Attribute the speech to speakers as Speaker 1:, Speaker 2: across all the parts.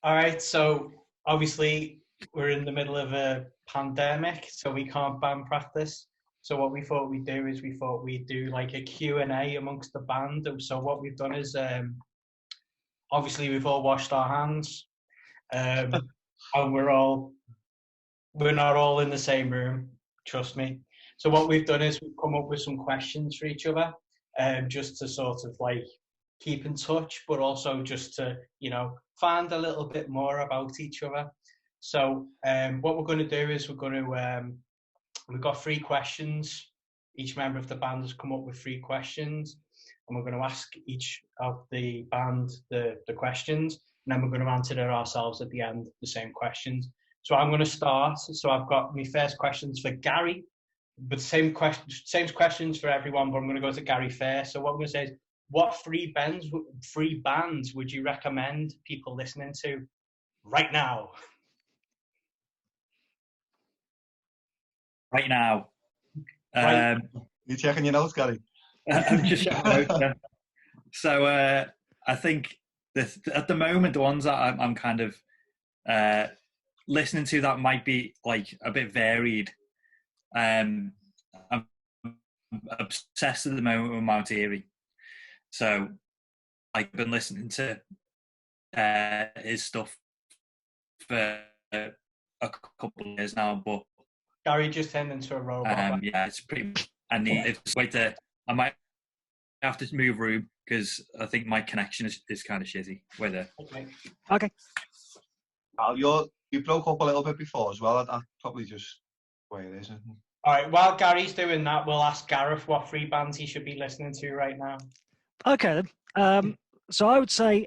Speaker 1: All right, so obviously we're in the middle of a pandemic, so we can't band practice. So what we thought we'd do is we thought we'd do like a Q&A amongst the band. So what we've done is obviously we've all washed our hands, and we're not all in the same room, trust me. So what we've done is we've come up with some questions for each other, just to sort of like keep in touch, but also just to, find a little bit more about each other. So what we're going to do is we've got three questions. Each member of the band has come up with three questions, and we're going to ask each of the band the questions, and then we're going to answer it ourselves at the end, the same questions. So I'm going to start. So I've got my first questions for Gary, but same questions for everyone, but I'm going to go to Gary first. So what I'm going to say is, what three bands would you recommend people listening to right now?
Speaker 2: Right now.
Speaker 1: Right.
Speaker 3: You checking your notes, Gary?
Speaker 2: I'm just checking my notes. So I think at the moment, the ones that I'm kind of listening to that might be like a bit varied. I'm obsessed at the moment with Mount Eerie. So I've been listening to his stuff for a couple of years now, but
Speaker 1: Gary just turned into a robot.
Speaker 2: yeah, it's pretty much. I might have to move room because I think my connection is kind of shitty.
Speaker 4: Okay.
Speaker 3: You broke up a little bit before as well. I'd probably just the way it is.
Speaker 1: All right, while Gary's doing that, we'll ask Gareth what three bands he should be listening to right now.
Speaker 4: Okay, then. So I would say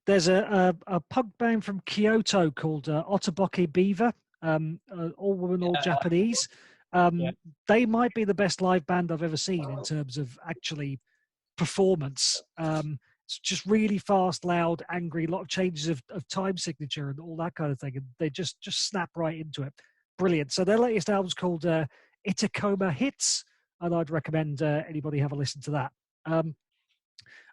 Speaker 4: there's a punk band from Kyoto called Otoboke Beaver, all women, all Japanese. They might be the best live band I've ever seen in terms of actually performance. It's just really fast, loud, angry, a lot of changes of time signature and all that kind of thing. And they just snap right into it. Brilliant. So their latest album's called Itakoma Hits, and I'd recommend anybody have a listen to that.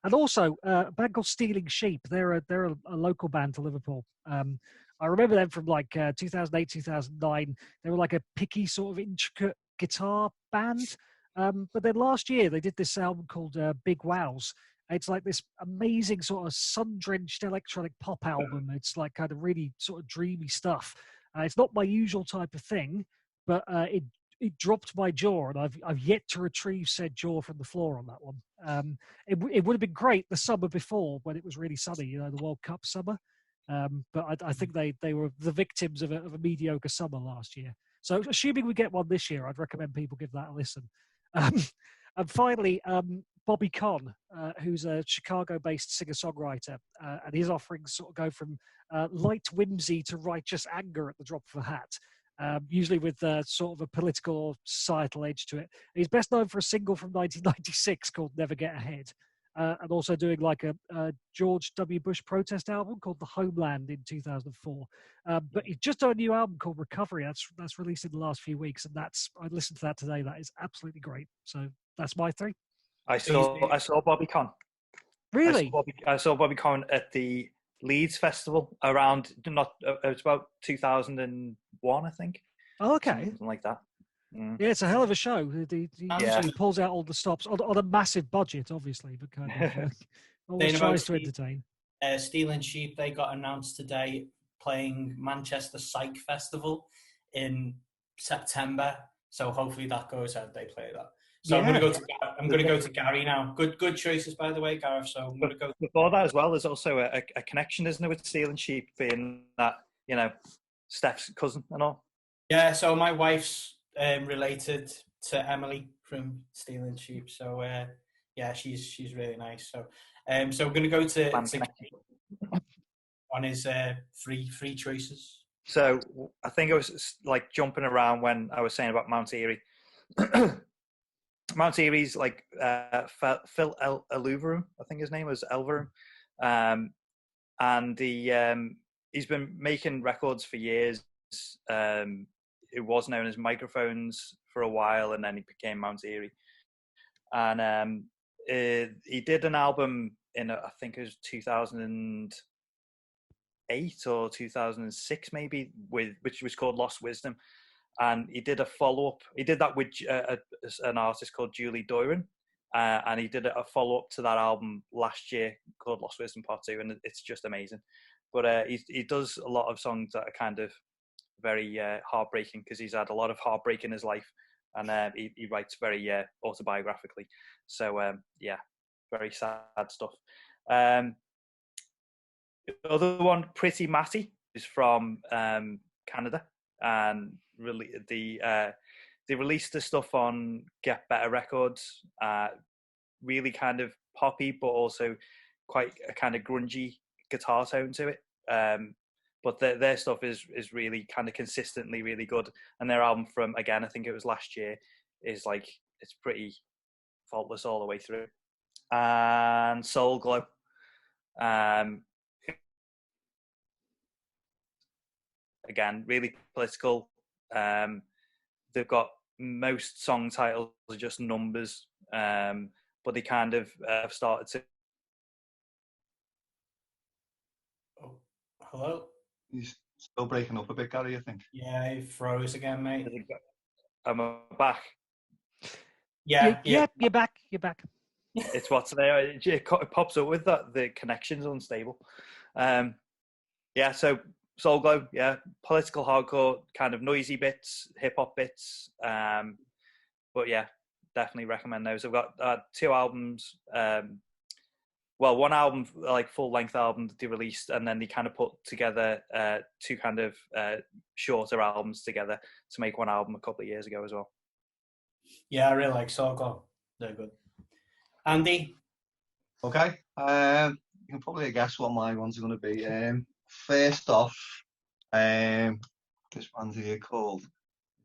Speaker 4: And also a band called Stealing Sheep. They're a local band to Liverpool. I remember them from like 2008, 2009. They were like a picky sort of intricate guitar band. But then last year they did this album called Big Wows. It's like this amazing sort of sun-drenched electronic pop album. It's like kind of really sort of dreamy stuff. It's not my usual type of thing, but it dropped my jaw, and I've yet to retrieve said jaw from the floor on that one. It would have been great the summer before when it was really sunny, the World Cup summer. But I think they were the victims of a mediocre summer last year. So assuming we get one this year, I'd recommend people give that a listen. And finally, Bobby Conn, who's a Chicago-based singer-songwriter, and his offerings sort of go from light whimsy to righteous anger at the drop of a hat. Usually with sort of a political or societal edge to it. He's best known for a single from 1996 called Never Get Ahead, and also doing like a George W. Bush protest album called The Homeland in 2004. But he's just done a new album called Recovery. That's released in the last few weeks, and I listened to that today. That is absolutely great. So that's my three.
Speaker 2: I saw Bobby Conn.
Speaker 4: Really?
Speaker 2: I saw Bobby Conn at the Leeds Festival around it was about 2001, I think.
Speaker 4: Oh, okay.
Speaker 2: Something like that.
Speaker 4: Yeah, it's a hell of a show. He pulls out all the stops on a massive budget, obviously, but kind of always tries to entertain.
Speaker 1: Stealing Sheep, they got announced today playing Manchester Psych Festival in September. So hopefully that goes ahead. They play that. So yeah. I'm going to go to Gary now. Good choices, by the way, Gareth. So I'm going to go.
Speaker 2: Before that as well, there's also a connection, isn't there, with Stealing Sheep being that, Steph's cousin and all?
Speaker 1: Yeah, so my wife's related to Emily from Stealing Sheep. So yeah, she's really nice. So so we're going to go to on his three choices.
Speaker 2: So I think I was like jumping around when I was saying about Mount Eerie. Mount Eerie's like Phil Elverum, I think his name was Elverum, and he's been making records for years. It was known as Microphones for a while, and then he became Mount Eerie. And he did an album in I think it was 2000. 2008 or 2006 maybe, which was called Lost Wisdom, and he did a follow-up. He did that with an artist called Julie Doiron, and he did a follow-up to that album last year called Lost Wisdom Part 2, and it's just amazing. But he does a lot of songs that are kind of very heartbreaking, because he's had a lot of heartbreak in his life, and he writes very autobiographically. So yeah, very sad stuff. The other one, Pretty Matty, is from Canada, and really they released the stuff on Get Better Records. Really kind of poppy, but also quite a kind of grungy guitar tone to it. But their stuff is really kind of consistently really good, and their album from, again, I think it was last year, is like, it's pretty faultless all the way through. And Soul Glow, again, really political. They've got most song titles are just numbers, but they kind of have started to.
Speaker 1: Oh, hello?
Speaker 3: He's still breaking up a bit, Gary, I think.
Speaker 1: Yeah, it froze again, mate.
Speaker 2: I'm back.
Speaker 1: Yeah.
Speaker 4: You're back. You're back.
Speaker 2: It's what's there. It pops up with that. The connection's unstable. Yeah, so Soul Glow, yeah, political hardcore, kind of noisy bits, hip hop bits. But yeah, definitely recommend those. I've got 2 albums. Well, one album, like full length album that they released, and then they kind of put together 2 kind of shorter albums together to make one album a couple of years ago as well.
Speaker 1: Yeah, I really like Soul Glow. They're good. Andy?
Speaker 3: Okay. You can probably guess what my ones are going to be. First off, this one's here called,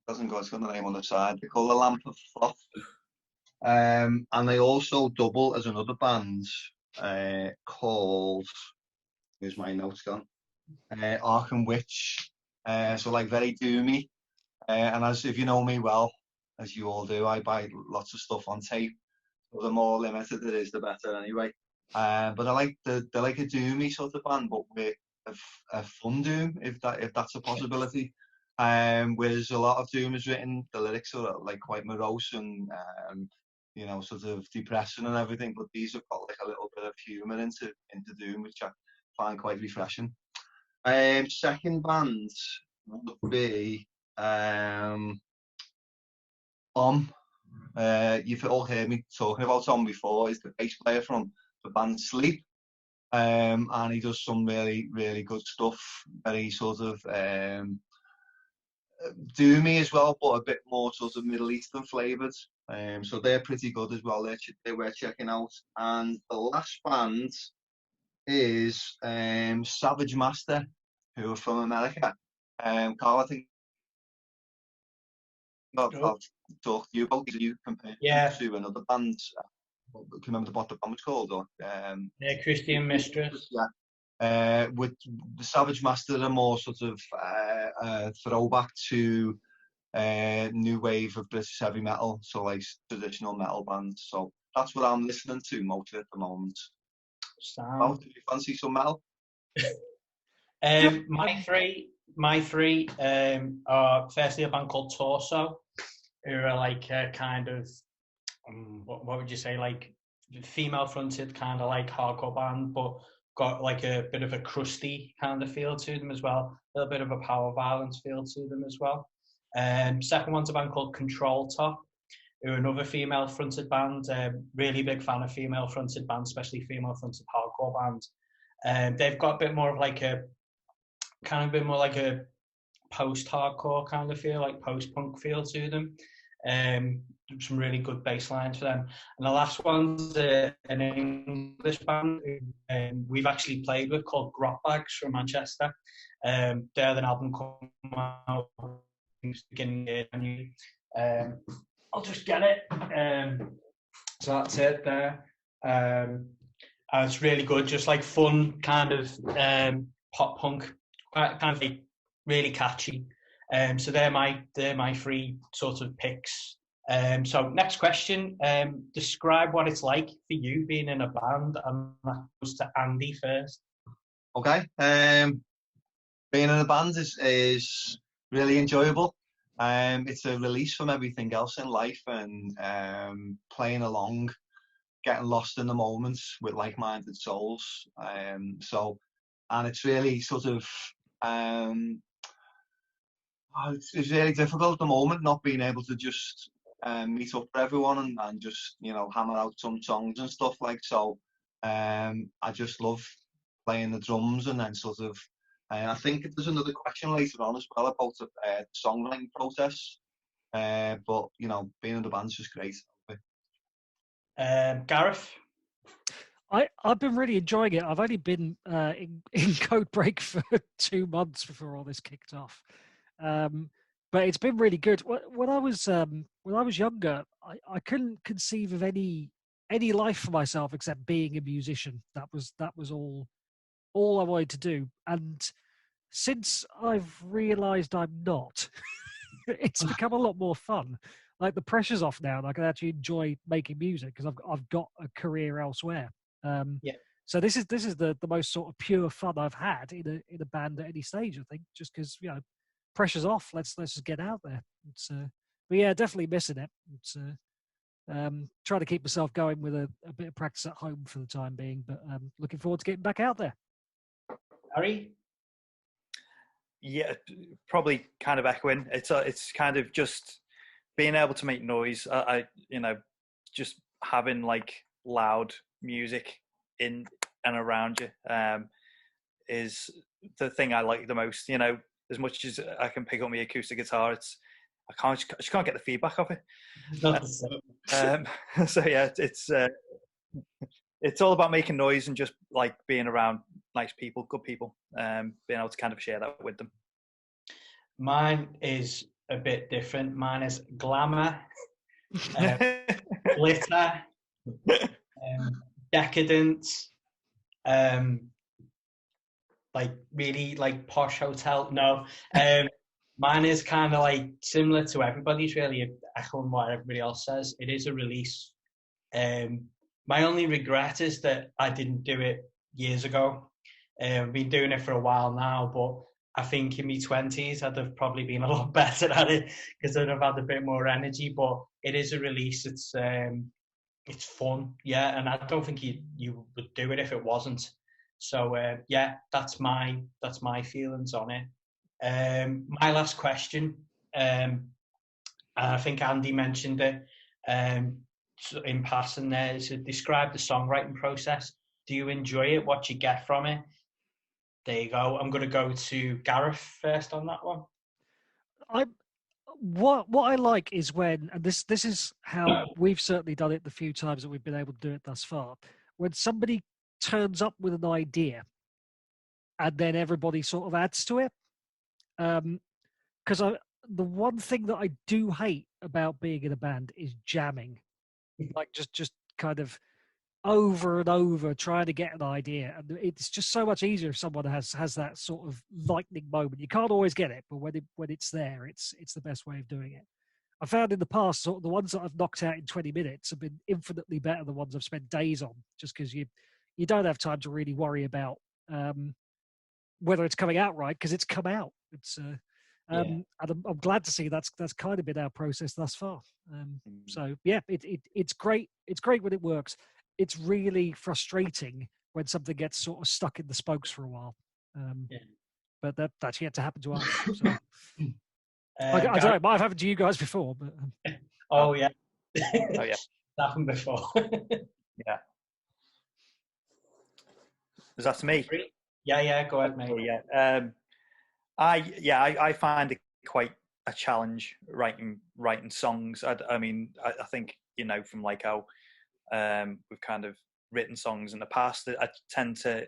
Speaker 3: it's got the name on the side. They're called The Lamp of Thoth. And they also double as another band called, here's my notes gone, Arkham Witch. So like very doomy. And as if you know me well, as you all do, I buy lots of stuff on tape. So the more limited it is, the better anyway. But I like they're like a doomy sort of band, but with a fun doom, if that's a possibility. Whereas a lot of doom is written, the lyrics are like quite morose and you know, sort of depressing and everything. But these have got like a little bit of humour into doom, which I find quite refreshing. Second band would be you've all heard me talking about Tom before. He's the bass player from the band Sleep, and he does some really, really good stuff. Very sort of doomy as well, but a bit more sort of Middle Eastern flavoured. So they're pretty good as well. They were checking out. And the last band is Savage Master, who are from America. Carl, I think I've talked to you about these. You compared to another band. Can you remember what the band was called? Or
Speaker 1: Christian Mistress.
Speaker 3: Yeah. With the Savage Master, are more sort of throwback to new wave of British heavy metal, so like traditional metal bands. So that's what I'm listening to mostly at the moment. Well, do you fancy some metal?
Speaker 1: My three are firstly a band called Torso, who are like kind of what would you say, like female fronted kind of like hardcore band, but got like a bit of a crusty kind of feel to them as well, a little bit of a power violence feel to them as well. Second one's a band called Control Top, who are another female fronted band. Really big fan of female fronted bands, especially female fronted hardcore bands. They've got a bit more of like a post-hardcore kind of feel, like post-punk feel to them. Some really good bass lines for them. And the last one's an English band who we've actually played with, called Grot Bags from Manchester. They had an album come out beginning of January. I'll just get it. So that's it there. It's really good, just like fun kind of pop punk, kind of like really catchy. So they're my 3 sort of picks. So next question, describe what it's like for you being in a band, and that goes to Andy first.
Speaker 3: Okay. Being in a band is really enjoyable. It's a release from everything else in life, and playing along, getting lost in the moments with like-minded souls. And it's really sort of it's really difficult at the moment not being able to just meet up for everyone and just hammer out some songs and stuff like so. I just love playing the drums and then sort of. I think there's another question later on as well about the songwriting process. But being in the band's just great.
Speaker 1: Gareth?
Speaker 4: I've been really enjoying it. I've only been in Code Break for 2 months before all this kicked off, but it's been really good. When I was younger, I couldn't conceive of any life for myself except being a musician. That was all I wanted to do. And since I've realised I'm not, it's become a lot more fun. Like the pressure's off now, and I can actually enjoy making music because I've got a career elsewhere. So this is the most sort of pure fun I've had in a band at any stage. I think just because pressure's off. Let's just get out there. But yeah, definitely missing it. It's trying to keep myself going with a bit of practice at home for the time being. But looking forward to getting back out there.
Speaker 1: Harry?
Speaker 2: Yeah, probably kind of echoing. It's kind of just being able to make noise. I just having like loud music in and around you is the thing I like the most. As much as I can pick up my acoustic guitar, I just can't get the feedback of it. So yeah, it's all about making noise and just like being around nice people, good people, being able to kind of share that with them.
Speaker 1: Mine is a bit different. Mine is glamour, glitter, decadence, like really like posh hotel. No, mine is kind of like similar to everybody's, really echoing what everybody else says. It is a release. My only regret is that I didn't do it years ago. I've been doing it for a while now, but I think in my 20s I'd have probably been a lot better at it because I'd have had a bit more energy. But it is a release. It's fun, yeah, and I don't think you would do it if it wasn't. So yeah, that's my feelings on it. My last question, I think Andy mentioned it in passing there, is to describe the songwriting process. Do you enjoy it? What do you get from it? There you go. I'm going to go to Gareth first on that one.
Speaker 4: What I like is when, and this is how we've certainly done it the few times that we've been able to do it thus far, when somebody turns up with an idea and then everybody sort of adds to it. Because the one thing that I do hate about being in a band is jamming, like just kind of over and over trying to get an idea, and it's just so much easier if someone has that sort of lightning moment. You can't always get it, but when it's there, it's the best way of doing it. I found in the past, sort of the ones that I've knocked out in 20 minutes have been infinitely better than the ones I've spent days on, just because you don't have time to really worry about whether it's coming out right, because it's come out. And I'm glad to see that's kind of been our process thus far. So yeah, it's great. It's great when it works. It's really frustrating when something gets sort of stuck in the spokes for a while. But that's yet to happen to us. So. I don't know. It might have happened to you guys before, but
Speaker 1: oh yeah,
Speaker 2: oh yeah,
Speaker 1: happened before.
Speaker 2: Yeah. Is that to me?
Speaker 1: Yeah. Go ahead, mate.
Speaker 2: Oh, yeah. I find it quite a challenge writing songs. I mean, I think from like how we've kind of written songs in the past, I tend to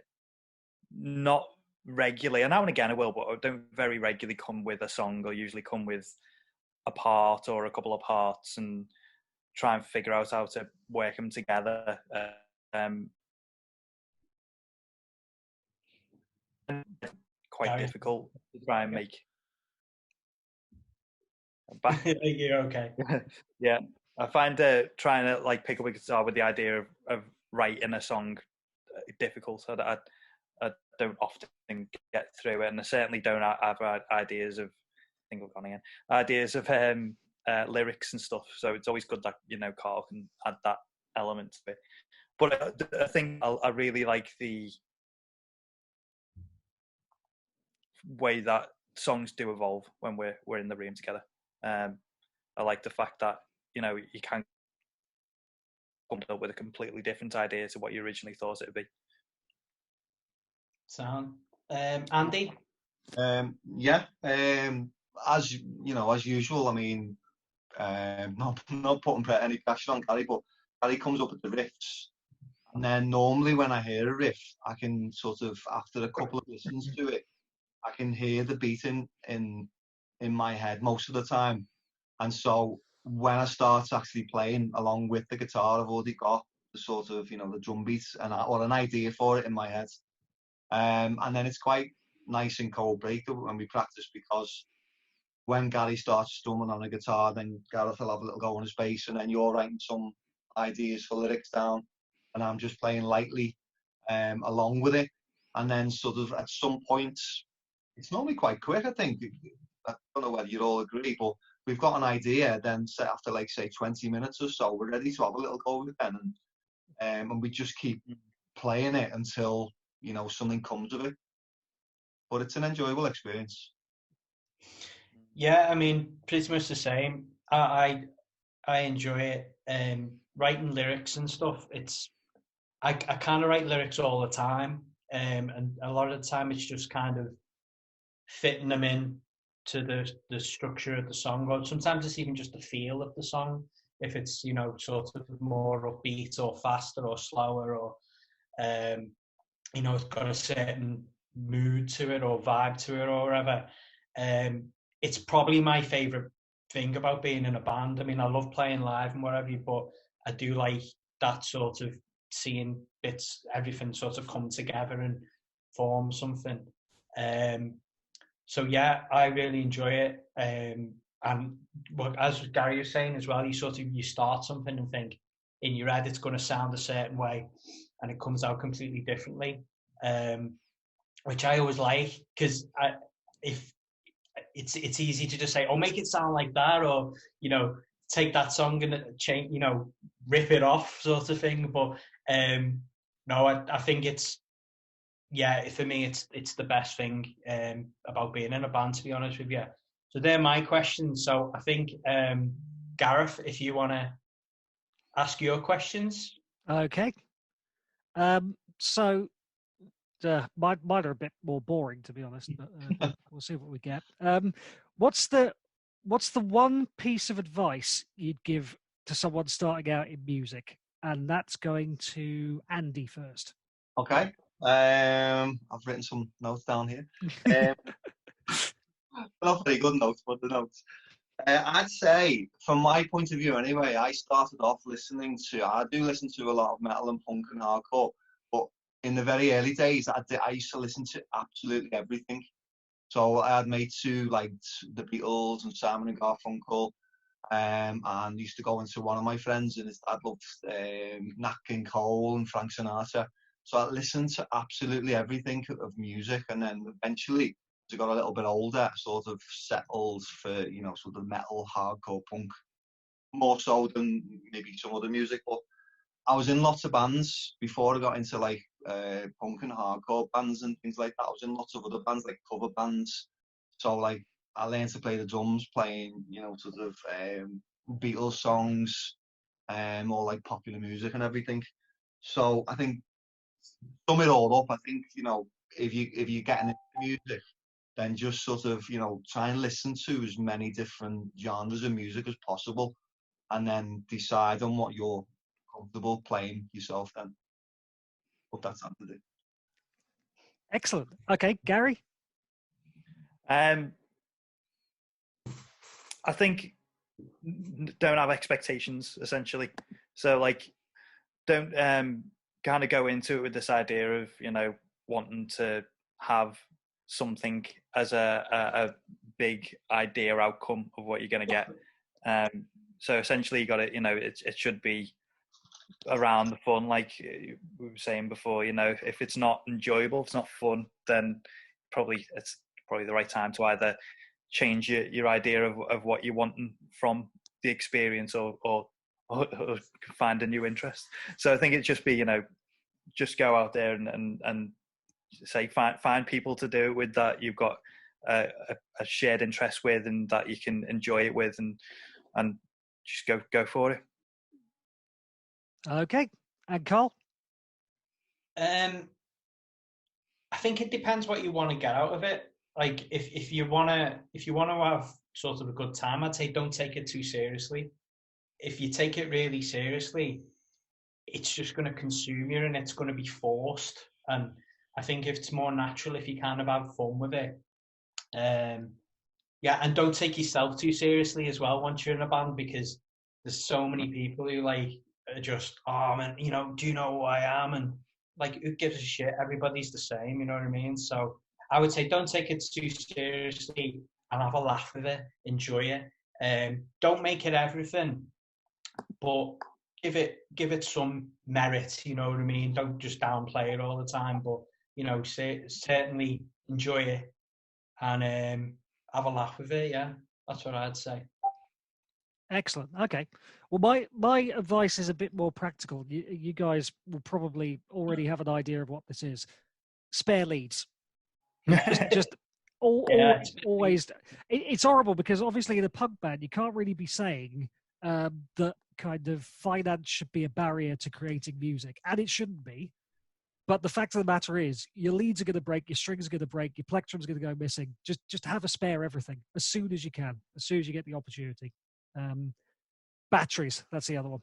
Speaker 2: not regularly, and now and again I will, but I don't very regularly come with a song. Or usually come with a part or a couple of parts and try and figure out how to work them together. Quite difficult to try and make.
Speaker 1: You're okay.
Speaker 2: Yeah, I find trying to like pick up a guitar with the idea of writing a song difficult. So that I don't often get through it, and I certainly don't have ideas of. I think I've gone again. Ideas of lyrics and stuff. So it's always good that Carl can add that element to it. But I think I really like the way that songs do evolve when we're in the room together. I like the fact that you can come up with a completely different idea to what you originally thought it would be.
Speaker 1: Sound. Andy?
Speaker 3: Yeah. As as usual. I mean, not putting any pressure on Gary, but Gary comes up with the riffs, and then normally when I hear a riff, I can sort of, after a couple of listens to it, I can hear the beat in my head most of the time. And so when I start actually playing along with the guitar, I've already got the sort of the drum beats or an idea for it in my head. And then it's quite nice and cold break when we practice, because when Gary starts strumming on a guitar, then Gareth will have a little go on his bass, and then you're writing some ideas for lyrics down, and I'm just playing lightly along with it. And then sort of at some point, it's normally quite quick, I think. I don't know whether you all agree, but we've got an idea, then after like say 20 minutes or so, we're ready to have a little go with it then, and we just keep playing it until something comes of it. But it's an enjoyable experience.
Speaker 1: Yeah, I mean, pretty much the same. I enjoy it. Writing lyrics and stuff. I kind of write lyrics all the time, and a lot of the time it's just kind of fitting them in to the structure of the song, or sometimes it's even just the feel of the song. If it's sort of more upbeat or faster or slower, or it's got a certain mood to it or vibe to it or whatever. It's probably my favorite thing about being in a band. I mean, I love playing live and whatever, but I do like that sort of seeing bits, everything sort of come together and form something. So yeah, I really enjoy it. And as Gary was saying as well, you start something and think in your head it's going to sound a certain way, and it comes out completely differently, which I always like, because if it's easy to just say, oh, make it sound like that, or take that song and change, rip it off, sort of thing. But no, I think for me it's the best thing about being in a band, to be honest with you. So they're my questions. So I think Gareth, if you want to ask your questions.
Speaker 4: Okay. So mine are a bit more boring, to be honest, but we'll see what we get. What's the one piece of advice you'd give to someone starting out in music? And that's going to Andy first.
Speaker 3: Okay. I've written some notes down here. Not very good notes, but the notes. I'd say, from my point of view anyway, I started off I do listen to a lot of metal and punk and hardcore, but in the very early days, I used to listen to absolutely everything. So I had mates who liked the Beatles and Simon and Garfunkel, and used to go into one of my friends, and his dad loved Nat King Cole and Frank Sinatra. So I listened to absolutely everything of music, and then eventually, as I got a little bit older, I sort of settled for sort of metal, hardcore, punk, more so than maybe some other music. But I was in lots of bands before I got into like punk and hardcore bands and things like that. I was in lots of other bands, like cover bands. So like I learned to play the drums, playing sort of Beatles songs, or like popular music and everything. So I think, sum it all up, I think if you're getting into music, then just sort of try and listen to as many different genres of music as possible, and then decide on what you're comfortable playing yourself then. Hope that's answered it.
Speaker 4: Excellent. Okay, Gary?
Speaker 2: I think don't have expectations, essentially. So like, don't kind of go into it with this idea of wanting to have something as a big idea outcome of what you're going to get. So essentially, you got to it should be around the fun. Like we were saying before, you know, if it's not enjoyable, if it's not fun, then it's probably the right time to either change your idea of what you want from the experience or find a new interest. So I think it'd just be, you know, just go out there and say find people to do it with that you've got a shared interest with and that you can enjoy it with, and just go for it.
Speaker 4: Okay, and Carl?
Speaker 1: I think it depends what you want to get out of it. Like if you wanna have sort of a good time, I'd say don't take it too seriously. If you take it really seriously, it's just going to consume you and it's going to be forced. And I think if it's more natural, if you kind of have fun with it, yeah, and don't take yourself too seriously as well once you're in a band, because there's so many people who like are just, oh man, you know, do you know who I am? And like, who gives a shit? Everybody's the same, you know what I mean? So I would say don't take it too seriously and have a laugh with it, enjoy it. Don't make it everything, but give it some merit, you know what I mean? Don't just downplay it all the time, but you know, certainly enjoy it and have a laugh with it. Yeah, that's what I'd say.
Speaker 4: Excellent. Okay. Well, my advice is a bit more practical. You guys will probably already have an idea of what this is. Spare leads. just always. It's horrible because obviously in a punk band you can't really be saying that kind of finance should be a barrier to creating music, and it shouldn't be. But the fact of the matter is, your leads are going to break, your strings are going to break, your plectrum's going to go missing. Just have a spare everything as soon as you can, as soon as you get the opportunity. Batteries, that's the other one.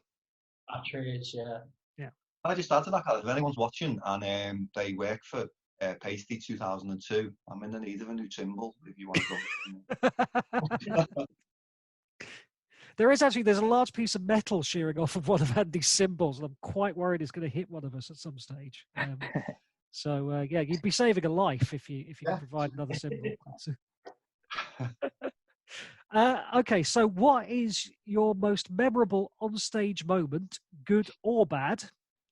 Speaker 1: Batteries, yeah.
Speaker 4: Yeah.
Speaker 3: I just started that, if anyone's watching and they work for Pasty 2002, I'm in the need of a new cymbal if you want to go.
Speaker 4: There's a large piece of metal shearing off of one of Andy's cymbals, and I'm quite worried it's going to hit one of us at some stage. So yeah, you'd be saving a life if you can provide another cymbal. Okay, so what is your most memorable onstage moment, good or bad?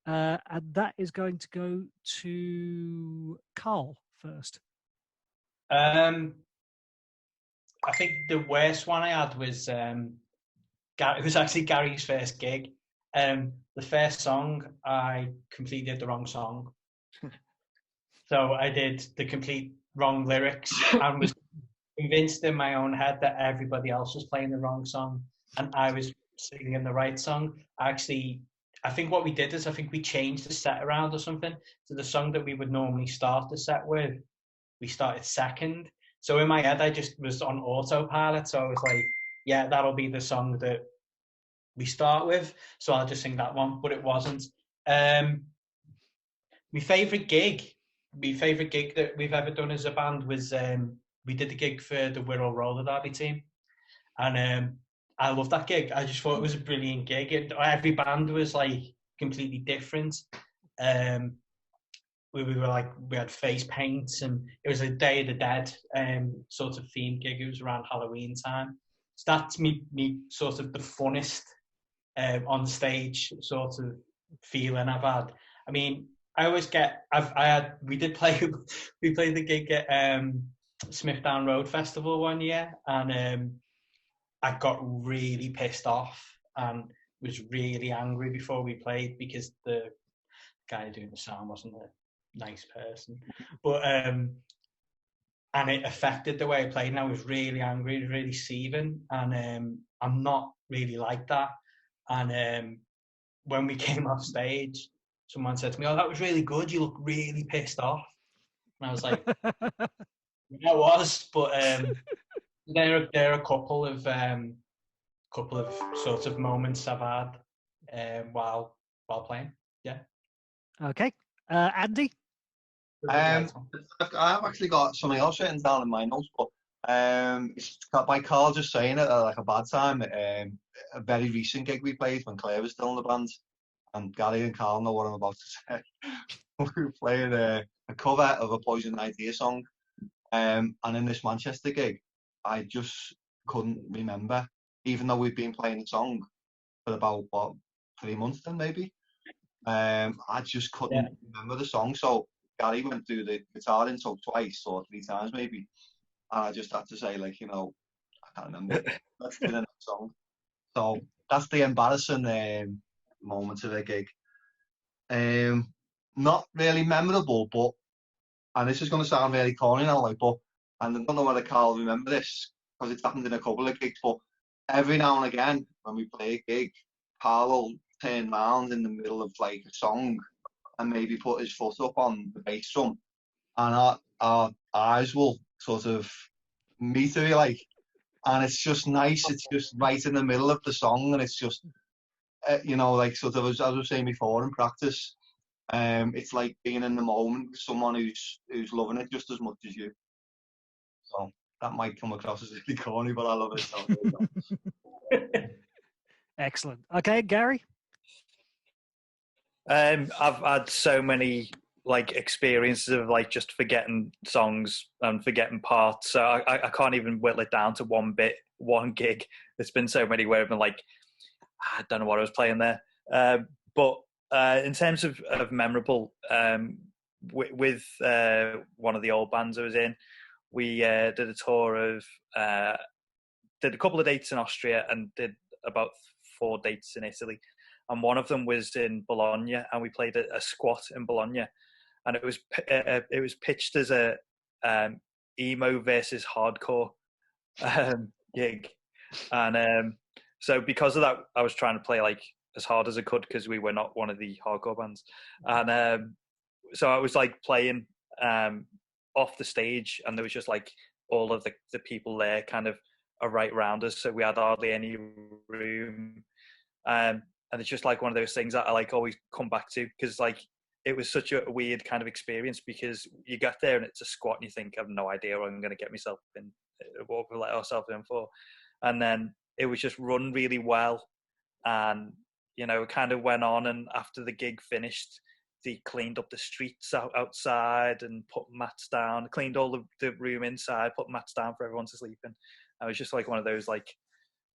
Speaker 4: And that is going to go to Carl first.
Speaker 1: I think the worst one I had was it was actually Gary's first gig. The first song, I completely did the wrong song. So I did the complete wrong lyrics and was convinced in my own head that everybody else was playing the wrong song and I was singing the right song. Actually, I think what we did is we changed the set around or something. So the song that we would normally start the set with, we started second. So in my head, I just was on autopilot. So I was like, yeah, that'll be the song that we start with. So I'll just sing that one, but it wasn't. My favourite gig that we've ever done as a band was we did the gig for the Wirral Roller Derby team. And I loved that gig. I just thought it was a brilliant gig. Every band was like completely different. We had face paints and it was a Day of the Dead sort of theme gig. It was around Halloween time. So that's me sort of the funnest on stage sort of feeling I've had. I mean, I always get, we played the gig at Smithdown Road Festival one year, and I got really pissed off and was really angry before we played because the guy doing the sound wasn't a nice person, but and it affected the way I played, and I was really angry, really seething, and I'm not really like that. And when we came off stage, someone said to me, "Oh, that was really good. You look really pissed off." And I was like, "Yeah, I was," but there are a couple of sort of moments I've had while playing. Yeah.
Speaker 4: Okay, Andy.
Speaker 3: I've actually got something else written down in my notes, but it's got by Carl just saying it like a bad time. A very recent gig we played when Claire was still in the band, and Gary and Carl know what I'm about to say. We were playing a cover of a Poison Idea song, and in this Manchester gig, I just couldn't remember, even though we'd been playing the song for about 3 months then maybe. I just couldn't remember the song. So Gary went through the guitar intro twice or 3 times maybe, and I just had to say, like, I can't remember. Let's do the next song. So that's the embarrassing moment of a gig. Not really memorable, but, and this is going to sound really corny now, like, but, and I don't know whether Carl will remember this because it's happened in a couple of gigs, but every now and again when we play a gig, Carl will turn round in the middle of like a song and maybe put his foot up on the bass drum, and our eyes will sort of meet, if you like, and it's just nice. It's just right in the middle of the song, and it's just, like sort of as I was saying before in practice, it's like being in the moment with someone who's loving it just as much as you. So that might come across as really corny, but I love it. So
Speaker 4: Excellent. Okay, Gary.
Speaker 2: I've had so many like experiences of like just forgetting songs and forgetting parts, so I can't even whittle it down to one gig. There's been so many where I've been like, I don't know what I was playing there. But in terms of memorable, with one of the old bands I was in, we did a tour of, did a couple of dates in Austria and did about 4 dates in Italy. And one of them was in Bologna, and we played a squat in Bologna, and it was pitched as a emo versus hardcore gig, and so because of that, I was trying to play like as hard as I could because we were not one of the hardcore bands, and so I was like playing off the stage, and there was just like all of the people there kind of are right around us, so we had hardly any room. And it's just like one of those things that I like always come back to, because like it was such a weird kind of experience, because you get there and it's a squat and you think, I have no idea what I'm going to get myself in, what we let ourselves in for. And then it was just run really well. And, it kind of went on, and after the gig finished, they cleaned up the streets outside and put mats down, cleaned all the room inside, put mats down for everyone to sleep in. I was just like one of those, like,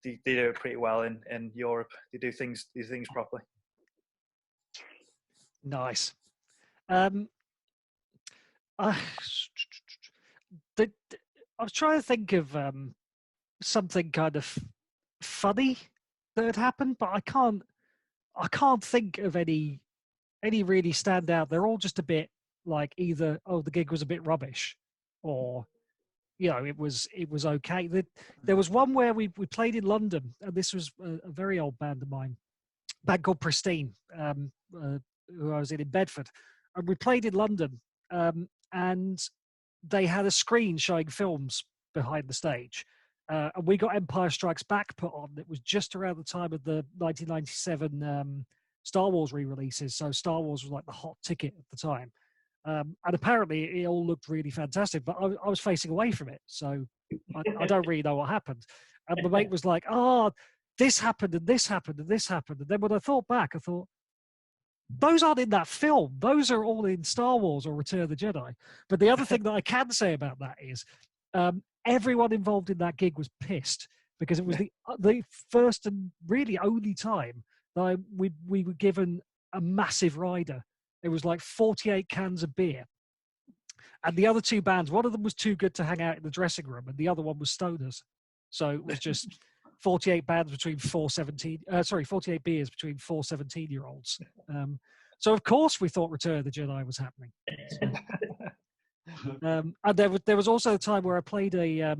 Speaker 2: they do it pretty well in Europe. They do things properly.
Speaker 4: Nice. I was trying to think of something kind of funny that had happened, but I can't think of any really stand out. They're all just a bit like either, oh, the gig was a bit rubbish, or it was okay. There was one where we played in London, and this was a very old band of mine, a band called Pristine, who I was in Bedford, and we played in London, and they had a screen showing films behind the stage, and we got Empire Strikes Back put on. It was just around the time of the 1997 Star Wars re-releases, so Star Wars was like the hot ticket at the time. And apparently it all looked really fantastic, but I was facing away from it, so I don't really know what happened. And the mate was like, "Oh, this happened and this happened and this happened." And then when I thought back, I thought, those aren't in that film. Those are all in Star Wars or Return of the Jedi. But the other thing that I can say about that is everyone involved in that gig was pissed, because it was the first and really only time that we were given a massive rider. It was like 48 cans of beer. And the other 2 bands, one of them was too good to hang out in the dressing room, and the other one was stoners. So it was just 48 beers between 4 17-year-olds. So of course we thought Return of the Jedi was happening. And there was also a time where I played a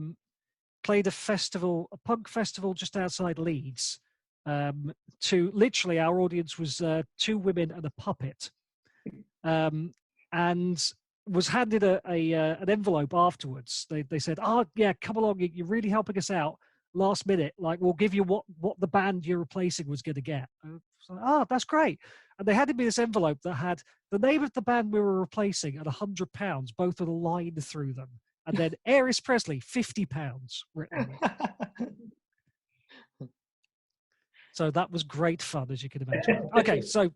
Speaker 4: punk festival just outside Leeds. To literally, our audience was 2 women and a puppet. And was handed an envelope afterwards. They said, "Oh yeah, come along, you're really helping us out last minute. Like, we'll give you what the band you're replacing was going to get." I was like, "Oh, that's great." And they handed me this envelope that had the name of the band we were replacing and £100, both with a line through them, and then Elvis Presley, £50 written on it. So that was great fun, as you can imagine. Okay, so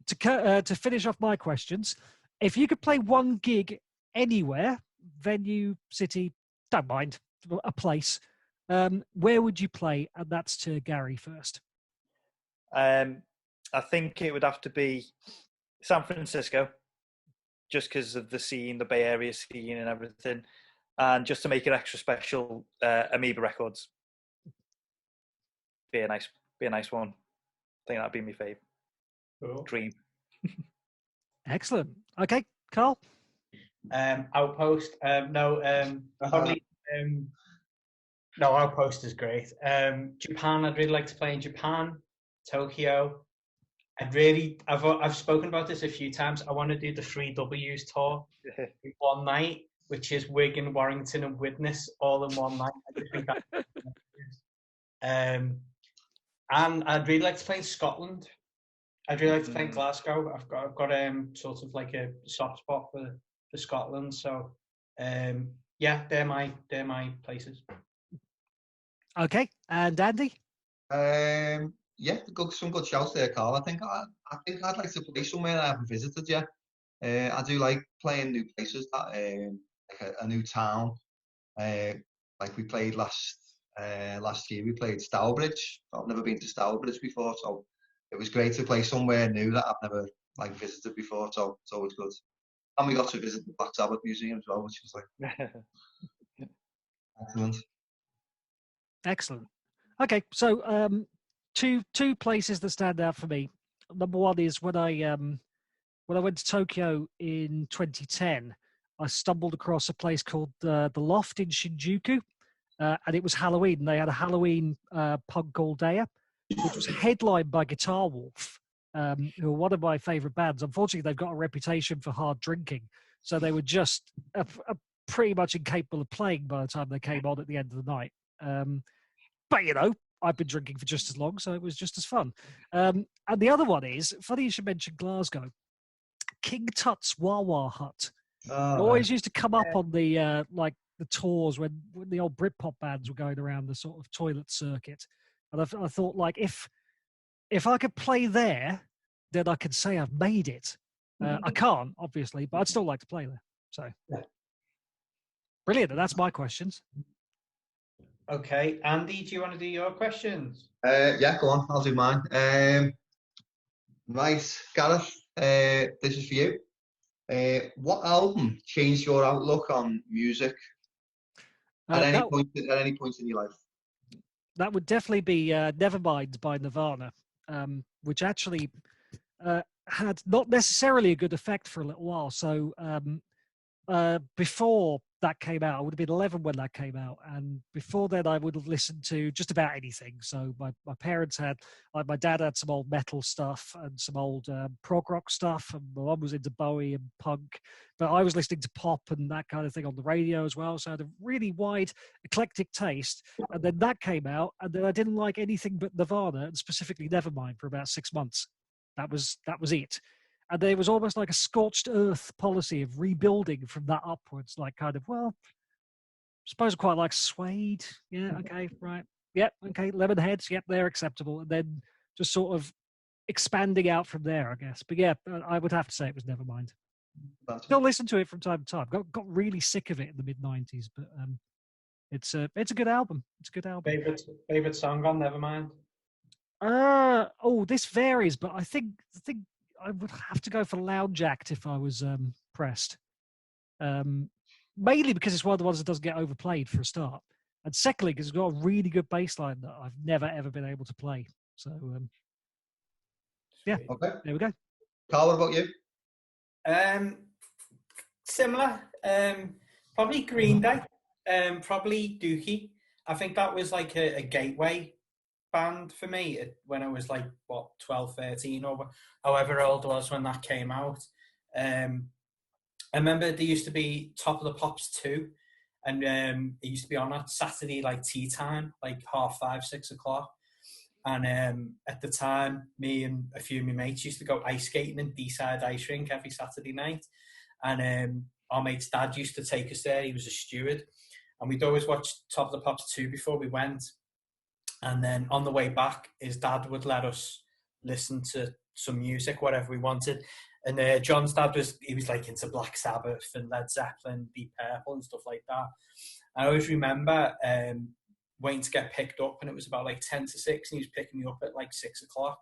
Speaker 4: to finish off my questions, if you could play one gig anywhere, venue, city, don't mind, a place, where would you play? And that's to Gary first.
Speaker 2: I think it would have to be San Francisco, just because of the scene, the Bay Area scene and everything. And just to make it extra special, Amoeba Records. Be a nice one. I think that'd be my favourite.
Speaker 1: Cool.
Speaker 2: Dream.
Speaker 4: Excellent. Okay, Carl.
Speaker 1: Outpost. Probably. No, Outpost is great. Japan. I'd really like to play in Japan. Tokyo. I've spoken about this a few times. I want to do the 3Ws tour in one night, which is Wigan, Warrington, and Widnes all in one night. I just think that. And I'd really like to play in Scotland. I'd really like to play in Glasgow. I've got sort of like a soft spot for Scotland. So yeah, they're my places.
Speaker 4: Okay, and Andy.
Speaker 3: Yeah, some good shouts there, Carl. I think I'd like to play somewhere I haven't visited yet. I do like playing new places, like a new town. Like we played last year, we played Stourbridge. I've never been to Stourbridge before, so it was great to play somewhere new that I've never visited before. So it's always good. And we got to visit the Black Sabbath Museum as well, which was excellent.
Speaker 4: Excellent. Okay, so two places that stand out for me. Number one is when I went to Tokyo in 2010, I stumbled across a place called the Loft in Shinjuku, and it was Halloween. And they had a Halloween punk all dayer, which was headlined by Guitar Wolf, who are one of my favourite bands. Unfortunately, they've got a reputation for hard drinking, so they were just pretty much incapable of playing by the time they came on at the end of the night. But you know, I've been drinking for just as long, so it was just as fun. And the other one is, funny you should mention Glasgow, King Tut's Wah-Wah Hut. It always used to come up on the the tours when the old Britpop bands were going around the sort of toilet circuit. And I thought, like, if I could play there, then I could say I've made it. I can't, obviously, but I'd still like to play there. So, brilliant. And that's my questions.
Speaker 1: Okay, Andy, do you want to do your questions?
Speaker 3: Yeah, go on. I'll do mine. Right, Gareth. This is for you. What album changed your outlook on music at any point in your life?
Speaker 4: That would definitely be Nevermind by Nirvana, which actually had not necessarily a good effect for a little while. So before that came out, I would have been 11 when that came out, and before then I would have listened to just about anything. So my parents had, like, my dad had some old metal stuff and some old prog rock stuff, and my mum was into Bowie and punk, but I was listening to pop and that kind of thing on the radio as well. So I had a really wide, eclectic taste. And then that came out, and then I didn't like anything but Nirvana, and specifically Nevermind, for about 6 months. That was it. And there was almost like a scorched earth policy of rebuilding from that upwards, like kind of, well, I suppose I quite like Suede. Yeah, okay, right. Yep, okay, Lemonheads, yep, they're acceptable. And then just sort of expanding out from there, I guess. But yeah, I would have to say it was Nevermind. Still listen to it from time to time. Got really sick of it in the mid-90s, but it's a good album. It's a good album.
Speaker 1: Favorite song on Nevermind?
Speaker 4: This varies, but I think I would have to go for Lounge Act if I was pressed. Mainly because it's one of the ones that doesn't get overplayed for a start. And secondly, because it's got a really good bass line that I've never, ever been able to play. So, yeah,
Speaker 3: okay.
Speaker 4: There we go.
Speaker 3: Carl, what about you?
Speaker 1: Similar. Probably Green Day. Probably Dookie. I think that was like a gateway band for me when I was like 12, 13, or however old I was when that came out. I remember there used to be Top of the Pops 2, and it used to be on at Saturday, like tea time, like 5:30, 6 o'clock. And at the time, me and a few of my mates used to go ice skating in D-side ice rink every Saturday night. And our mate's dad used to take us there. He was a steward, and we'd always watch Top of the Pops 2 before we went. And then on the way back, his dad would let us listen to some music, whatever we wanted. And John's dad was like into Black Sabbath and Led Zeppelin, Deep Purple and stuff like that. I always remember waiting to get picked up, and it was about like 10 to 6, and he was picking me up at like 6 o'clock.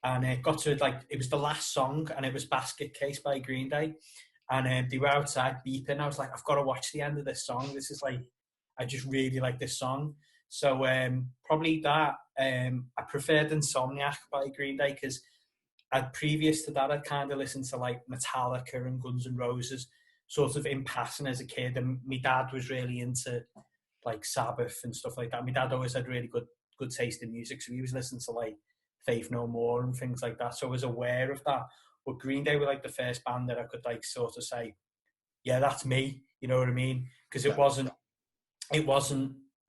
Speaker 1: and it got to like it was the last song, and it was Basket Case by Green Day, and they were outside beeping. I was like, I've got to watch the end of this song. This is like, I just really like this song. So probably that. I preferred Insomniac by Green Day because previous to that, I'd kind of listened to like Metallica and Guns N' Roses, sort of in passing as a kid. And my dad was really into like Sabbath and stuff like that. My dad always had really good taste in music, so he was listening to like Faith No More and things like that. So I was aware of that. But Green Day were like the first band that I could like sort of say, yeah, that's me. You know what I mean? Because it wasn't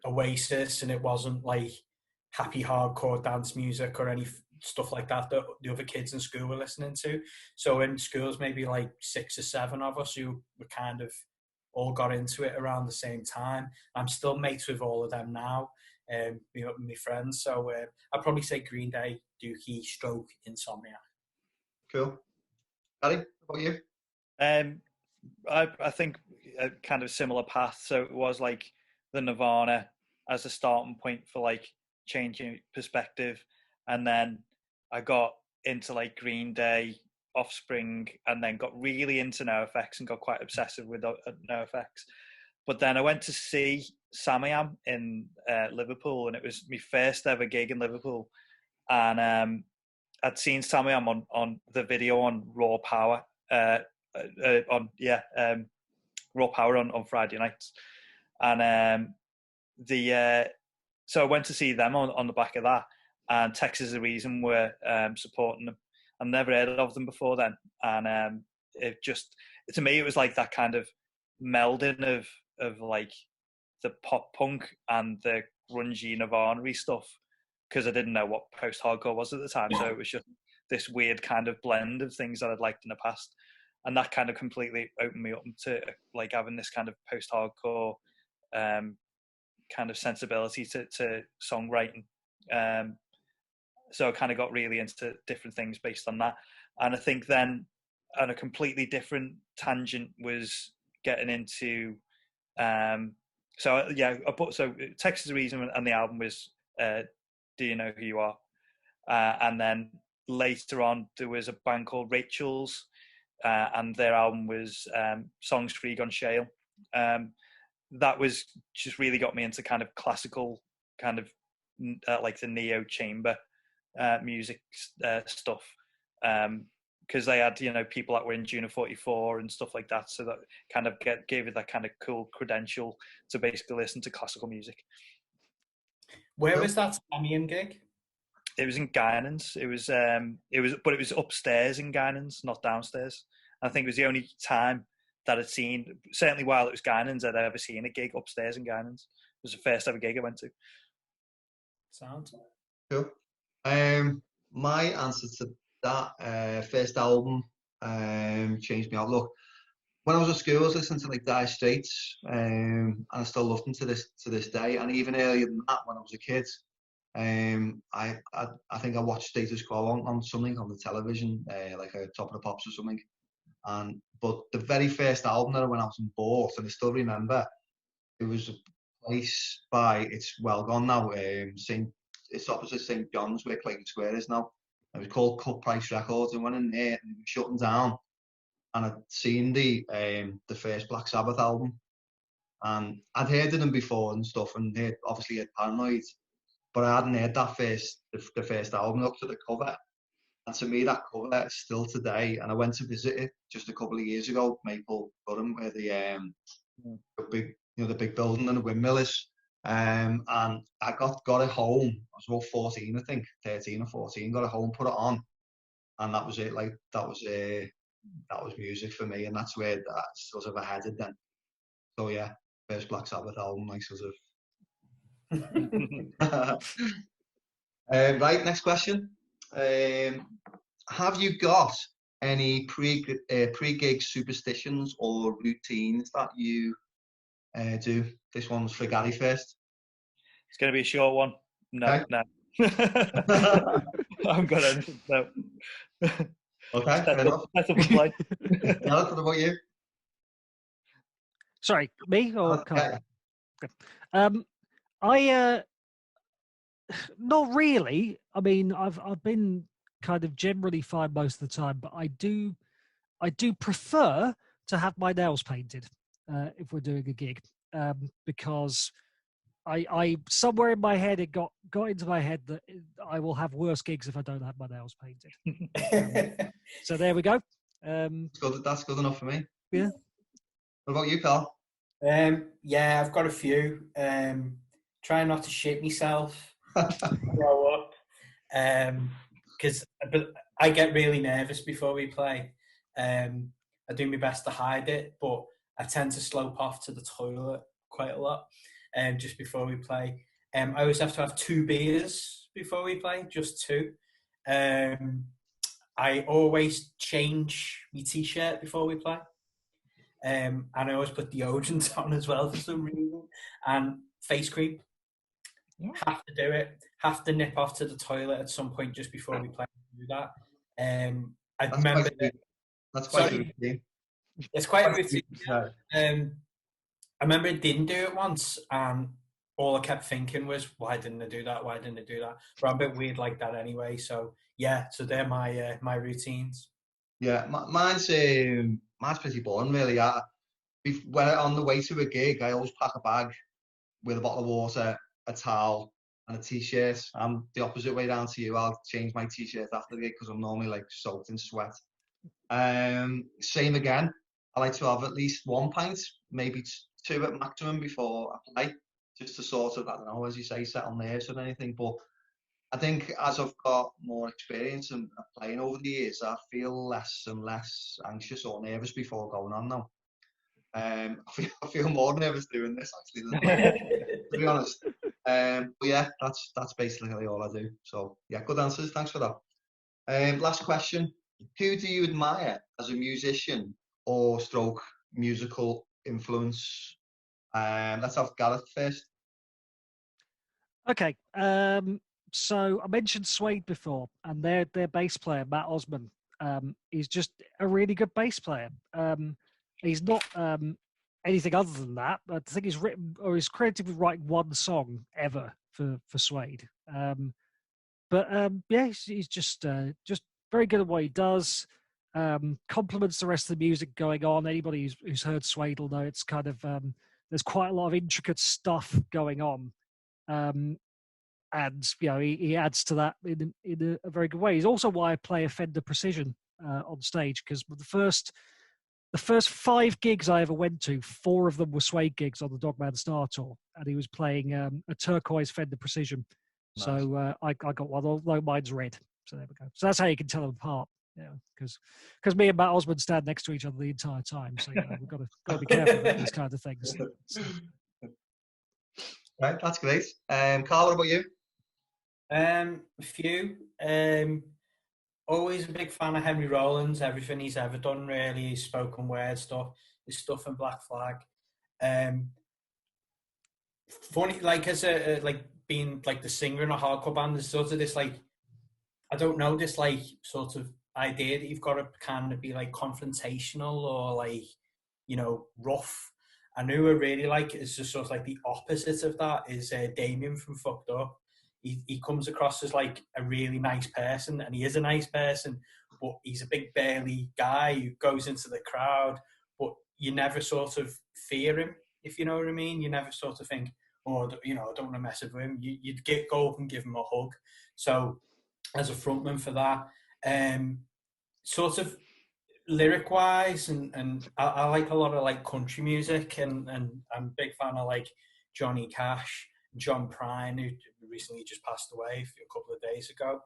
Speaker 1: Oasis, and it wasn't like happy hardcore dance music or any stuff like that the other kids in school were listening to. So in schools, maybe like 6 or 7 of us who were kind of all got into it around the same time. I'm still mates with all of them now, my friends. So I'd probably say Green Day, Dookie, Stroke, Insomnia.
Speaker 3: Cool. Harry, how about you?
Speaker 2: I think a kind of similar path. So it was like the Nirvana as a starting point for like changing perspective, and then I got into like Green Day, Offspring, and then got really into NoFX and got quite obsessive with NoFX. But then I went to see Samiam in Liverpool, and it was my first ever gig in Liverpool. And I'd seen Samiam on the video on Raw Power, Raw Power on Friday nights, and so I went to see them on the back of that, and Texas the Reason were supporting them. I've never heard of them before then, and it just, to me, it was like that kind of melding of like the pop punk and the grungy Nirvana-y stuff, because I didn't know what post-hardcore was at the time, so it was just this weird kind of blend of things that I'd liked in the past, and that kind of completely opened me up to like having this kind of post-hardcore kind of sensibility to songwriting. So I kind of got really into different things based on that. And I think then on a completely different tangent was getting into, so Texas Reason, and the album was Do You Know Who You Are? And then later on there was a band called Rachel's, and their album was Songs for Egon Shale. That was just really got me into kind of classical, kind of like the neo chamber music stuff, because they had, people that were in Juno 44 and stuff like that, so that kind of gave it that kind of cool credential to basically listen to classical music.
Speaker 1: Where was that Samiam gig?
Speaker 2: It was in Guinans. It was upstairs in Guinans, not downstairs. I think it was the only time that I'd seen, certainly while it was Guinans, I'd ever seen a gig upstairs in Guinans. It was the first ever gig I went to.
Speaker 1: Sounds
Speaker 3: cool. My answer to that first album changed my outlook. When I was at school, I was listening to like Dire Straits, and I still love them to this day. And even earlier than that, when I was a kid, I think I watched Status Quo on something on the television, like a Top of the Pops or something. But the very first album that I went out and bought, and I still remember, it was a place it's well gone now. It's opposite St. John's where Clayton Square is now. It was called Cut Price Records, and went in there and it was shutting down. And I'd seen the first Black Sabbath album, and I'd heard of them before and stuff, and obviously had Paranoid, but I hadn't heard the first album. Up to the cover, and to me that cover still today. And I went to visit it just a couple of years ago, Maple Durham, where the big building and the windmill is. And I got it home. I was about 14, I think, 13 or 14. Got it home, put it on, and that was it. Like that was music for me, and that's where that sort of headed then. So yeah, first Black Sabbath album, like sort of. Right, next question. Have you got any pre-gig superstitions or routines that you do? This one's for Gary first.
Speaker 2: It's going to be a short one. No,
Speaker 3: okay.
Speaker 2: No. I haven't got anything. No.
Speaker 3: Okay, fair enough.
Speaker 2: That's a play.
Speaker 3: What about you?
Speaker 4: Sorry, me or
Speaker 3: okay.
Speaker 4: I not really. I mean, I've been kind of generally fine most of the time, but I do prefer to have my nails painted if we're doing a gig, because I somewhere in my head it got into my head that I will have worse gigs if I don't have my nails painted. So there we go.
Speaker 3: That's good enough for me.
Speaker 4: Yeah.
Speaker 3: What about you, Carl?
Speaker 1: Yeah, I've got a few. Try not to shit myself. Grow up. Because I get really nervous before we play. I do my best to hide it, but I tend to slope off to the toilet quite a lot just before we play. I always have to have 2 beers before we play, just 2. I always change my t-shirt before we play. And I always put deodorant on as well for some reason. And face cream. Yeah. Have to do it. Have to nip off to the toilet at some point just before we play. Do that. I remember
Speaker 3: that's quite a routine.
Speaker 1: It's quite a routine. Yeah. I remember I didn't do it once, and all I kept thinking was, "Why didn't I do that? Why didn't I do that?" But I'm a bit weird like that anyway. So yeah, so they're my my routines.
Speaker 3: Yeah, mine's pretty boring really. When on the way to a gig, I always pack a bag with a bottle of water, a towel, and a t-shirt. I'm the opposite way down to you. I'll change my t-shirt after the gig because I'm normally like soaked in sweat. Same again. I like to have at least 1 pint, maybe 2 at maximum before I play, just to sort of, I don't know, as you say, settle nerves or anything. But I think as I've got more experience and playing over the years, I feel less and less anxious or nervous before going on now. I feel more nervous doing this actually than to be honest. But yeah, that's basically all I do. So yeah, good answers. Thanks for that. Last question: who do you admire as a musician or stroke musical influence? Let's have Gareth first.
Speaker 4: Okay. So I mentioned Suede before, and their bass player Matt Osman is just a really good bass player. He's not anything other than that. I think he's written or he's credited with writing 1 song ever for Suede. Yeah, he's just very good at what he does. Complements the rest of the music going on. Anybody who's heard Suede will know it's kind of there's quite a lot of intricate stuff going on. And you know he adds to that in a very good way. He's also why I play a Fender Precision on stage, because the first 5 gigs I ever went to, 4 of them were Suede gigs on the Dogman Star Tour, and he was playing a turquoise Fender Precision. Nice. So I got one, although mine's red. So there we go. So that's how you can tell them apart. Yeah, because me and Matt Osman stand next to each other the entire time. So we've got to be careful about these kind of things. So.
Speaker 3: Right, that's great. Carl, what about you?
Speaker 1: A few. Always a big fan of Henry Rollins. Everything he's ever done, really, his spoken word stuff, his stuff in Black Flag. Funny, like as a like being like the singer in a hardcore band, there's sort of this like, I don't know, this like sort of idea that you've got to kind of be like confrontational or like, you know, rough. And who I really like is just sort of like the opposite of that is Damien from Fucked Up. He comes across as like a really nice person, and he is a nice person, but he's a big burly guy who goes into the crowd, but you never sort of fear him, if you know what I mean. You never sort of think, oh, you know, I don't want to mess with him. You'd go up and give him a hug. So as a frontman for that, sort of lyric wise, and I like a lot of like country music, and I'm a big fan of like Johnny Cash, John Prine, who recently just passed away a couple of days ago.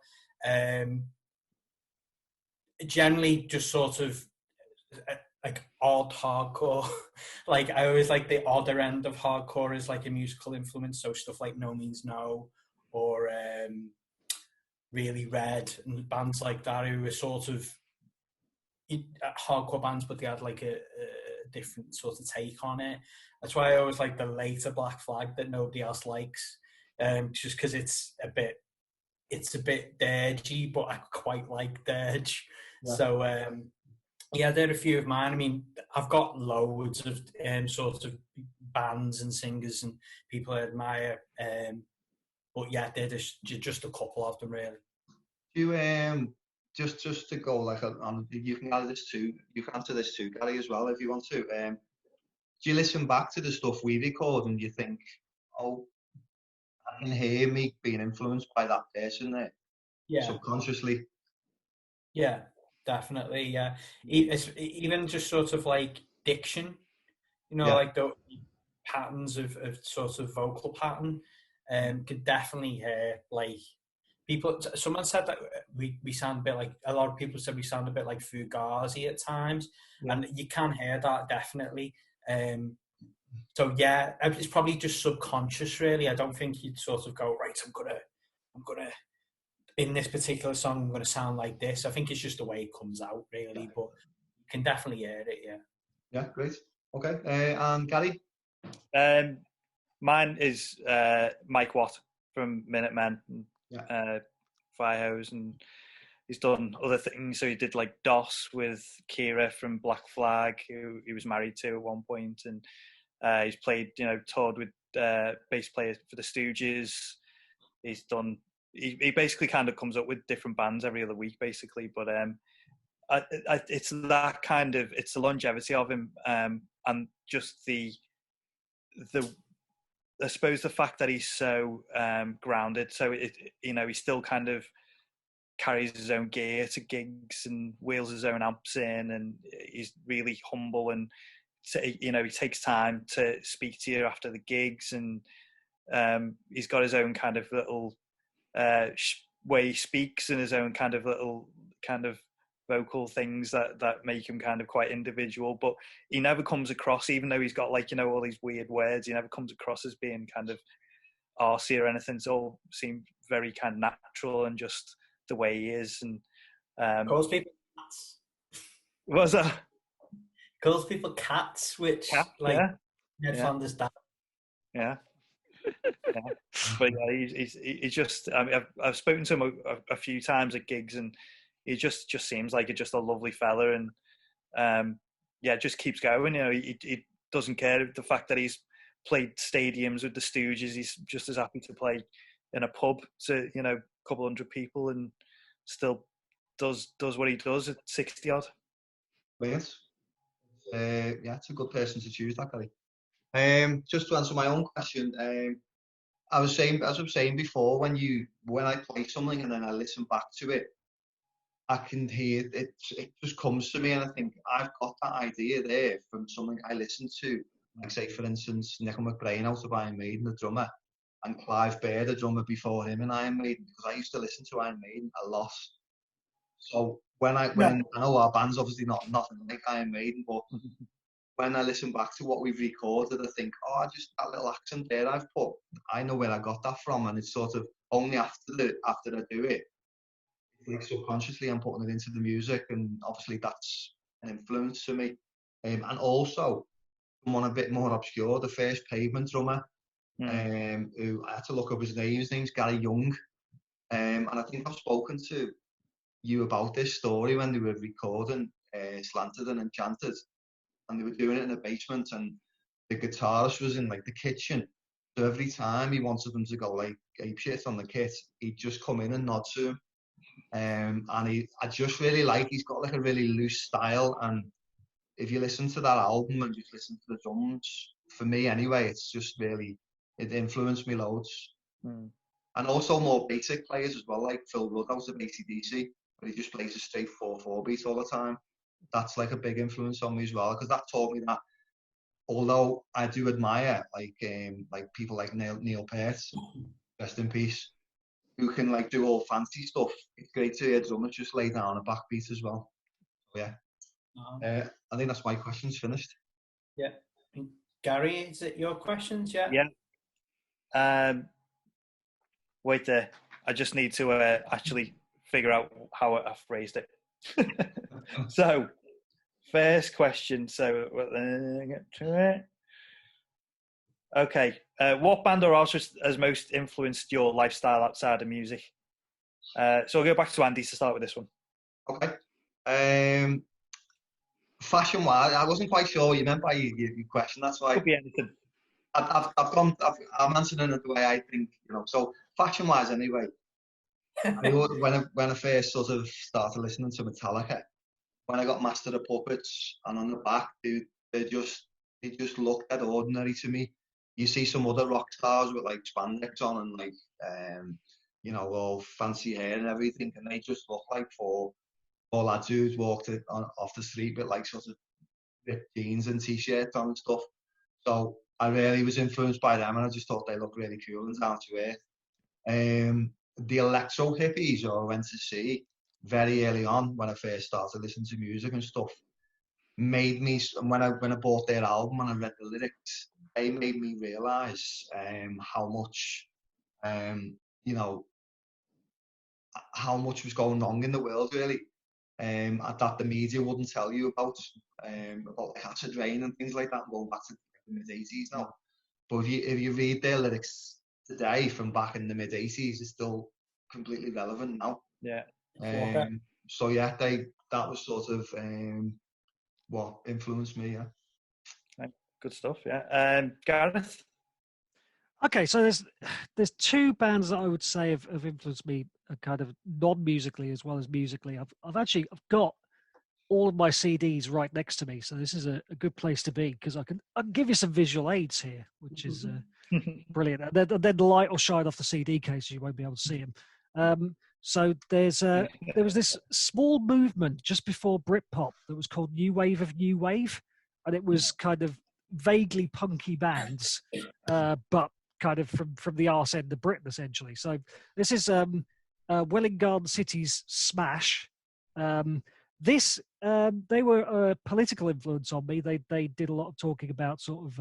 Speaker 1: Generally just sort of like odd hardcore. Like I always like the odder end of hardcore as like a musical influence, so stuff like No Means No or Really Red and bands like that who were sort of hardcore bands, but they had like a different sort of take on it. That's why I always like the later Black Flag that nobody else likes, just because it's a bit dirgy, but I quite like dirge. Yeah. So yeah, they're a few of mine. I mean, I've got loads of sort of bands and singers and people I admire, but yeah, they're just a couple of them really.
Speaker 3: Do just to go like on, you can answer this too, Gary, as well if you want to. Do you listen back to the stuff we record and you think, oh, I can hear me being influenced by that person there subconsciously?
Speaker 1: Yeah, definitely. Yeah, even just sort of like diction, like the patterns of sort of vocal pattern, could definitely hear like people. Someone said that we sound a bit like, a lot of people said we sound a bit like Fugazi at times, and you can hear that definitely. So yeah, it's probably just subconscious, really. I don't think you'd sort of go, right, I'm gonna in this particular song, I'm gonna sound like this. I think it's just the way it comes out, really. But you can definitely hear it.
Speaker 3: Yeah, great. Okay, and Gary?
Speaker 2: Mine is Mike Watt from Minutemen, Firehose, and he's done other things. So he did like DOS with Kira from Black Flag, who he was married to at one point, and he's played, toured with bass players for the Stooges. He's done. He basically kind of comes up with different bands every other week, basically. But it's that kind of, it's the longevity of him, and just the I suppose the fact that he's so grounded. So he still kind of carries his own gear to gigs and wheels his own amps in, and he's really humble, and he takes time to speak to you after the gigs, and he's got his own kind of little way he speaks, and his own kind of little kind of vocal things that make him kind of quite individual. But he never comes across, even though he's got like all these weird words, he never comes across as being kind of arsey or anything. It's all seemed very kind of natural and just the way he is. And
Speaker 1: calls people cats.
Speaker 2: What's that?
Speaker 1: Calls people cats, which Ned understand.
Speaker 2: Yeah. But he's just. I mean, I've spoken to him a few times at gigs, and he just seems like just a lovely fella, and just keeps going. He doesn't care the fact that he's played stadiums with the Stooges. He's just as happy to play in a pub to a couple hundred people, and still does what he does at 60 odd.
Speaker 3: Brilliant. It's a good person to choose, that Gary. Just to answer my own question, I was saying before, when I play something and then I listen back to it, I can hear it. It just comes to me, and I think I've got that idea there from something I listened to. Like, say, for instance, Nickel McBrain out of Iron Maiden, the drummer, and Clive Bear, the drummer before him in Iron Maiden, because I used to listen to Iron Maiden a lot. So when I know our band's obviously nothing like Iron Maiden, but when I listen back to what we've recorded, I think, just that little accent there I've put, I know where I got that from, and it's sort of only after I do it, like subconsciously I'm putting it into the music, and obviously that's an influence to me. And also, someone a bit more obscure, the first Pavement drummer, who I had to look up his name. His name's Gary Young, and I think I've spoken to you about this story when they were recording Slanted and Enchanted, and they were doing it in a basement, and the guitarist was in like the kitchen. So every time he wanted them to go like apeshit on the kit, he'd just come in and nod to him. And I just really he's got like a really loose style, and if you listen to that album and just listen to the drums, for me anyway, it's just really, it influenced me loads. And also more basic players as well, like Phil Rudd out of AC/DC, but he just plays a straight 4/4 beat all the time. That's like a big influence on me as well, because that taught me that although I do admire like people like Neil Peart, rest in peace, who can like do all fancy stuff, it's great to hear drummers just lay down a backbeat as well. So, yeah. I think that's my questions finished.
Speaker 1: Yeah. Gary, is it your questions? Yeah.
Speaker 2: Yeah. Wait there. I just need to actually figure out how I phrased it. So, first question. So, get to it. Okay. What band or artist has most influenced your lifestyle outside of music? So I'll go back to Andy to start with this one.
Speaker 3: Okay. Fashion wise, I wasn't quite sure what you meant by your question. That's why.
Speaker 2: Could be anything.
Speaker 3: I'm answering it the way I think, So fashion wise, anyway. When I first sort of started listening to Metallica, when I got Master of Puppets, and on the back, they just looked that ordinary to me. You see some other rock stars with like spandex on and like all fancy hair and everything, and they just look like four lads who'd walked off the street with like sort of ripped jeans and t-shirts on and stuff. So I really was influenced by them, and I just thought they looked really cool and down to earth. The electro hippies who I went to see very early on when I first started listening to music and stuff made me, when I bought their album and I read the lyrics, they made me realise how much how much was going wrong in the world really, that the media wouldn't tell you about like acid rain and things like that, going back to the mid-80s now. But if you read their lyrics today from back in the mid-80s, it's still completely relevant now.
Speaker 2: Yeah.
Speaker 3: So yeah, that was sort of what influenced me. Yeah.
Speaker 2: Good stuff. Yeah. Gareth.
Speaker 4: Okay, so there's two bands that I would say have influenced me, kind of non-musically as well as musically. I've got all of my CDs right next to me, so this is a good place to be because I can give you some visual aids here, which is brilliant. And then the light will shine off the CD case, so you won't be able to see them. So there was this small movement just before Britpop that was called New Wave of New Wave, and it was kind of vaguely punky bands, but kind of from the arse end of Britain essentially. So this is Welwyn Garden City's Smash. They were a political influence on me. They did a lot of talking about sort of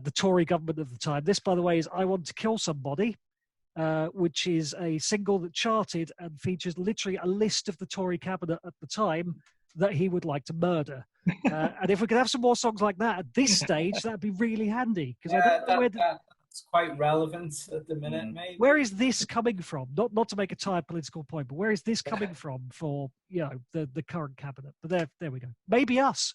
Speaker 4: the Tory government of the time. This, by the way, is I Want to Kill Somebody, which is a single that charted and features literally a list of the Tory cabinet at the time that he would like to murder. And if we could have some more songs like that at this stage, that'd be really handy. Because I don't know where
Speaker 5: it's quite relevant at the minute, maybe.
Speaker 4: Where is this coming from? Not to make a tired political point, but where is this coming from for the current cabinet? But there we go. Maybe us.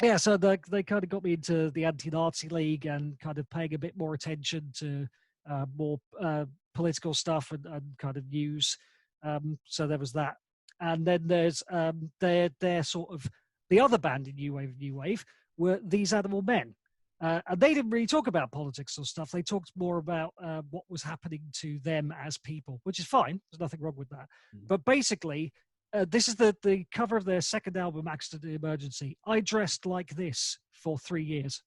Speaker 4: Yeah, so they kind of got me into the Anti-Nazi League and kind of paying a bit more attention to more political stuff and kind of news. So there was that. And then there's their sort of, the other band in New Wave were These Animal Men. And they didn't really talk about politics or stuff. They talked more about what was happening to them as people, which is fine. There's nothing wrong with that. But basically, this is the cover of their second album, Accident Emergency. I dressed like this for 3 years.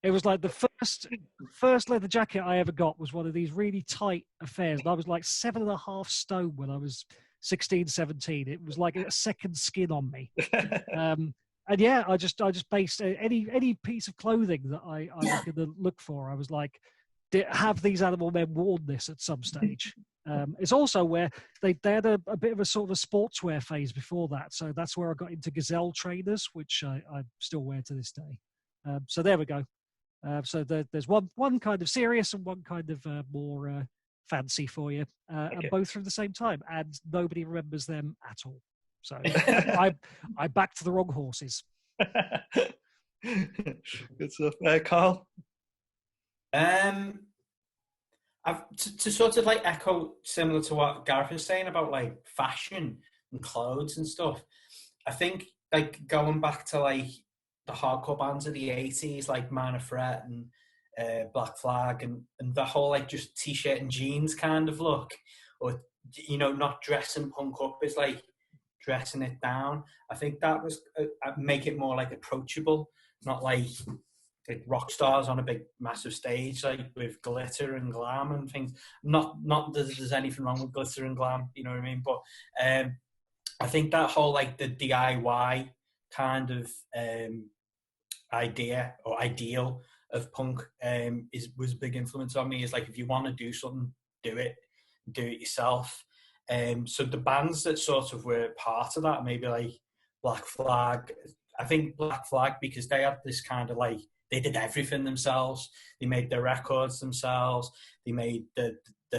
Speaker 4: It was like the first leather jacket I ever got was one of these really tight affairs. And I was like 7.5 stone when I was 16, 17. It was like a second skin on me. And yeah, I just based any piece of clothing that I was going to look for. I was like, have These Animal Men worn this at some stage? It's also where they had a bit of a sort of a sportswear phase before that. So that's where I got into Gazelle trainers, which I still wear to this day. So there we go. So there's one kind of serious and one kind of more fancy for you, and both from the same time. And nobody remembers them at all. So I backed the wrong horses.
Speaker 2: Good stuff. Carl?
Speaker 5: To sort of like echo similar to what Gareth was saying about like fashion and clothes and stuff. I think like going back to like the hardcore bands of the 80s, like Minor Threat and Black Flag and the whole like just t-shirt and jeans kind of look, or not dressing punk up is like dressing it down. I think that was make it more like approachable, not like rock stars on a big massive stage like with glitter and glam and things. Not that there's anything wrong with glitter and glam, you know what I mean, but I think that whole like the DIY kind of idea or ideal of punk was a big influence on me. Is like, if you want to do something, do it yourself. So the bands that sort of were part of that, maybe like Black Flag. I think Black Flag, because they had this kind of like, they did everything themselves. They made their records themselves. They made the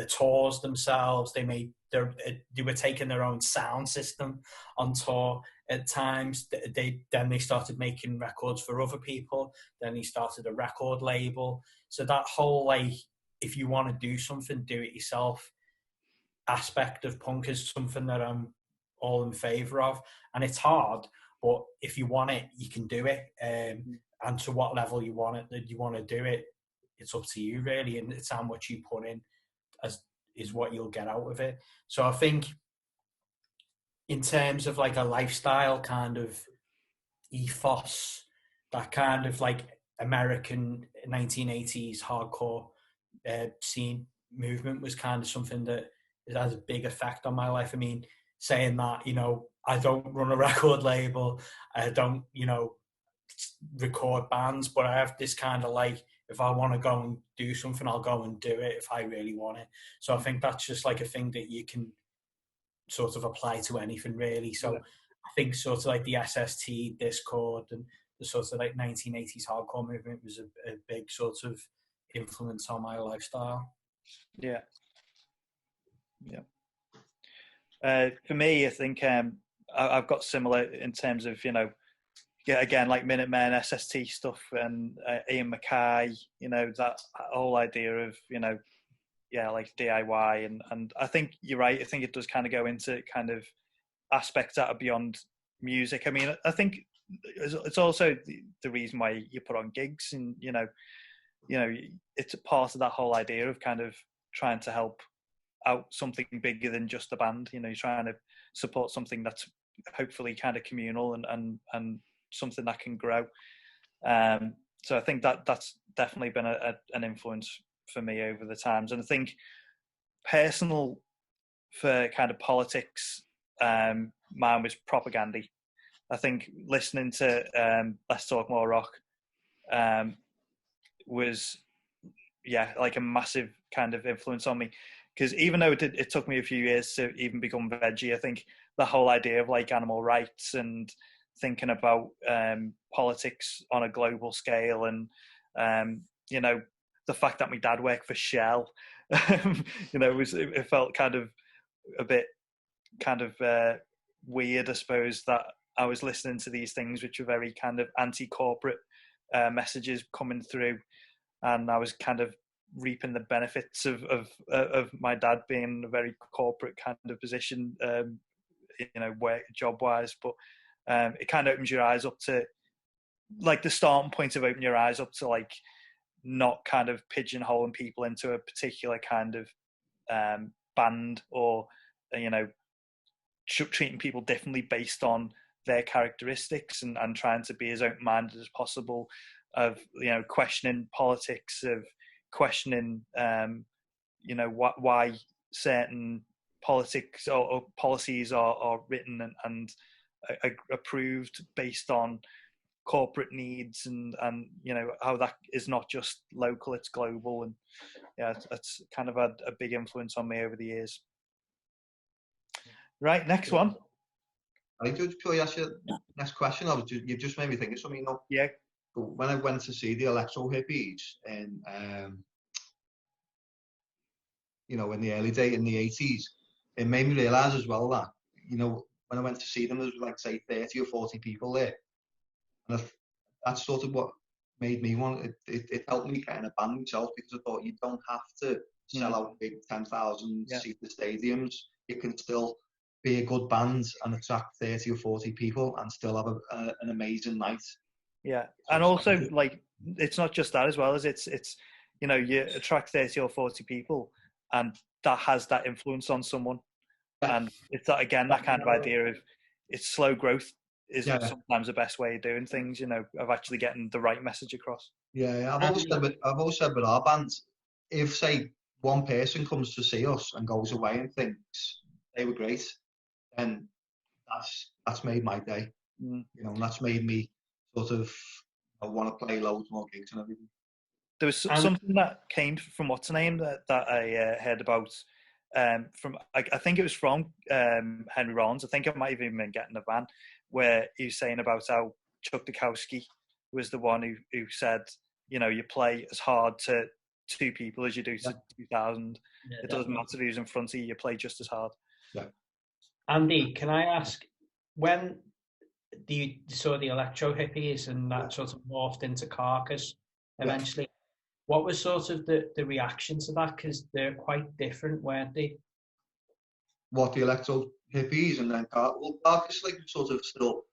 Speaker 5: tours themselves. They were taking their own sound system on tour at times. Then they started making records for other people. Then they started a record label. So that whole like if you want to do something, do it yourself aspect of punk is something that I'm all in favour of. And it's hard, but if you want it, you can do it. And to what level you want it, that you want to do it, it's up to you really, and it's how much you put in as is what you'll get out of it. So I think in terms of like a lifestyle kind of ethos, that kind of like American 1980s hardcore scene movement was kind of something that has a big effect on my life. I mean, saying that, you know, I don't run a record label, I don't, you know, record bands, but I have this kind of like, if I want to go and do something, I'll go and do it if I really want it. So I think that's just like a thing that you can sort of apply to anything really. So yeah. I think sort of like the SST, Discord, and the sort of like 1980s hardcore movement was a big sort of influence on my lifestyle.
Speaker 2: Yeah. For me, I think I've got similar in terms of, you know, again, like Minutemen, SST stuff, and Ian Mackay, you know, that whole idea of, you know, like DIY. And I think you're right. I think it does kind of go into kind of aspects that are beyond music. I mean, I think it's also the reason why you put on gigs, and, you know, it's a part of that whole idea of kind of trying to help out something bigger than just the band. You know, you're trying to support something that's hopefully kind of communal and something that can grow. So I think that's definitely been an influence for me over the times. And I think personal for kind of politics, mine was Propagandhi. I think listening to Let's Talk More Rock was, like a massive kind of influence on me. Because even though it took me a few years to even become veggie, I think the whole idea of like animal rights and thinking about politics on a global scale, and you know, the fact that my dad worked for Shell, you know, it felt kind of a bit kind of weird, I suppose, that I was listening to these things which were very kind of anti-corporate messages coming through, and I was kind of reaping the benefits of my dad being in a very corporate kind of position, you know, work job wise. But it kind of opens your eyes up to, like, the starting point of opening your eyes up to, like, not kind of pigeonholing people into a particular kind of band, or, you know, treating people differently based on their characteristics, and trying to be as open-minded as possible, of, you know, questioning politics, of questioning, you know, why certain politics or policies are written and approved based on corporate needs, and you know, how that is not just local, it's global. And it's kind of had a big influence on me over the years. Right, next one.
Speaker 3: I just ask you next question. You've just made me think of something, you know.
Speaker 2: Yeah.
Speaker 3: When I went to see the Electro Hippies in, you know, in the early day, in the 80s, it made me realise as well that, you know, when I went to see them, there was like, say, 30 or 40 people there. And that's sort of what made me want it helped me get in a band myself, because I thought you don't have to sell out big 10,000 seater stadiums. You can still be a good band and attract 30 or 40 people and still have an amazing night.
Speaker 2: Yeah, and also, like, it's not just that as well, as it's you know, you attract 30 or 40 people, and that has that influence on someone. And it's that, again, that kind of idea of it's slow growth is sometimes the best way of doing things, you know, of actually getting the right message across.
Speaker 3: Yeah, I've always said with our bands, if, say, one person comes to see us and goes away and thinks they were great, then that's made my day. You know, and that's made me sort of, I want to play loads more gigs and everything.
Speaker 2: There was something that came from what's the name that I heard about, from I think it was from Henry Rollins. I think I might have even been getting a van, where he was saying about how Chuck Dukowski was the one who said, you know, you play as hard to 2 people as you do to 2,000. It doesn't matter who's in front of you play just as hard.
Speaker 3: Yeah.
Speaker 5: Andy, can I ask, when you saw the Electro Hippies and that sort of morphed into Carcass eventually,
Speaker 1: What was sort of the reaction to that? Because they're quite different, weren't they?
Speaker 3: What, the electro hippies and then well, Carcass, like, sort of still,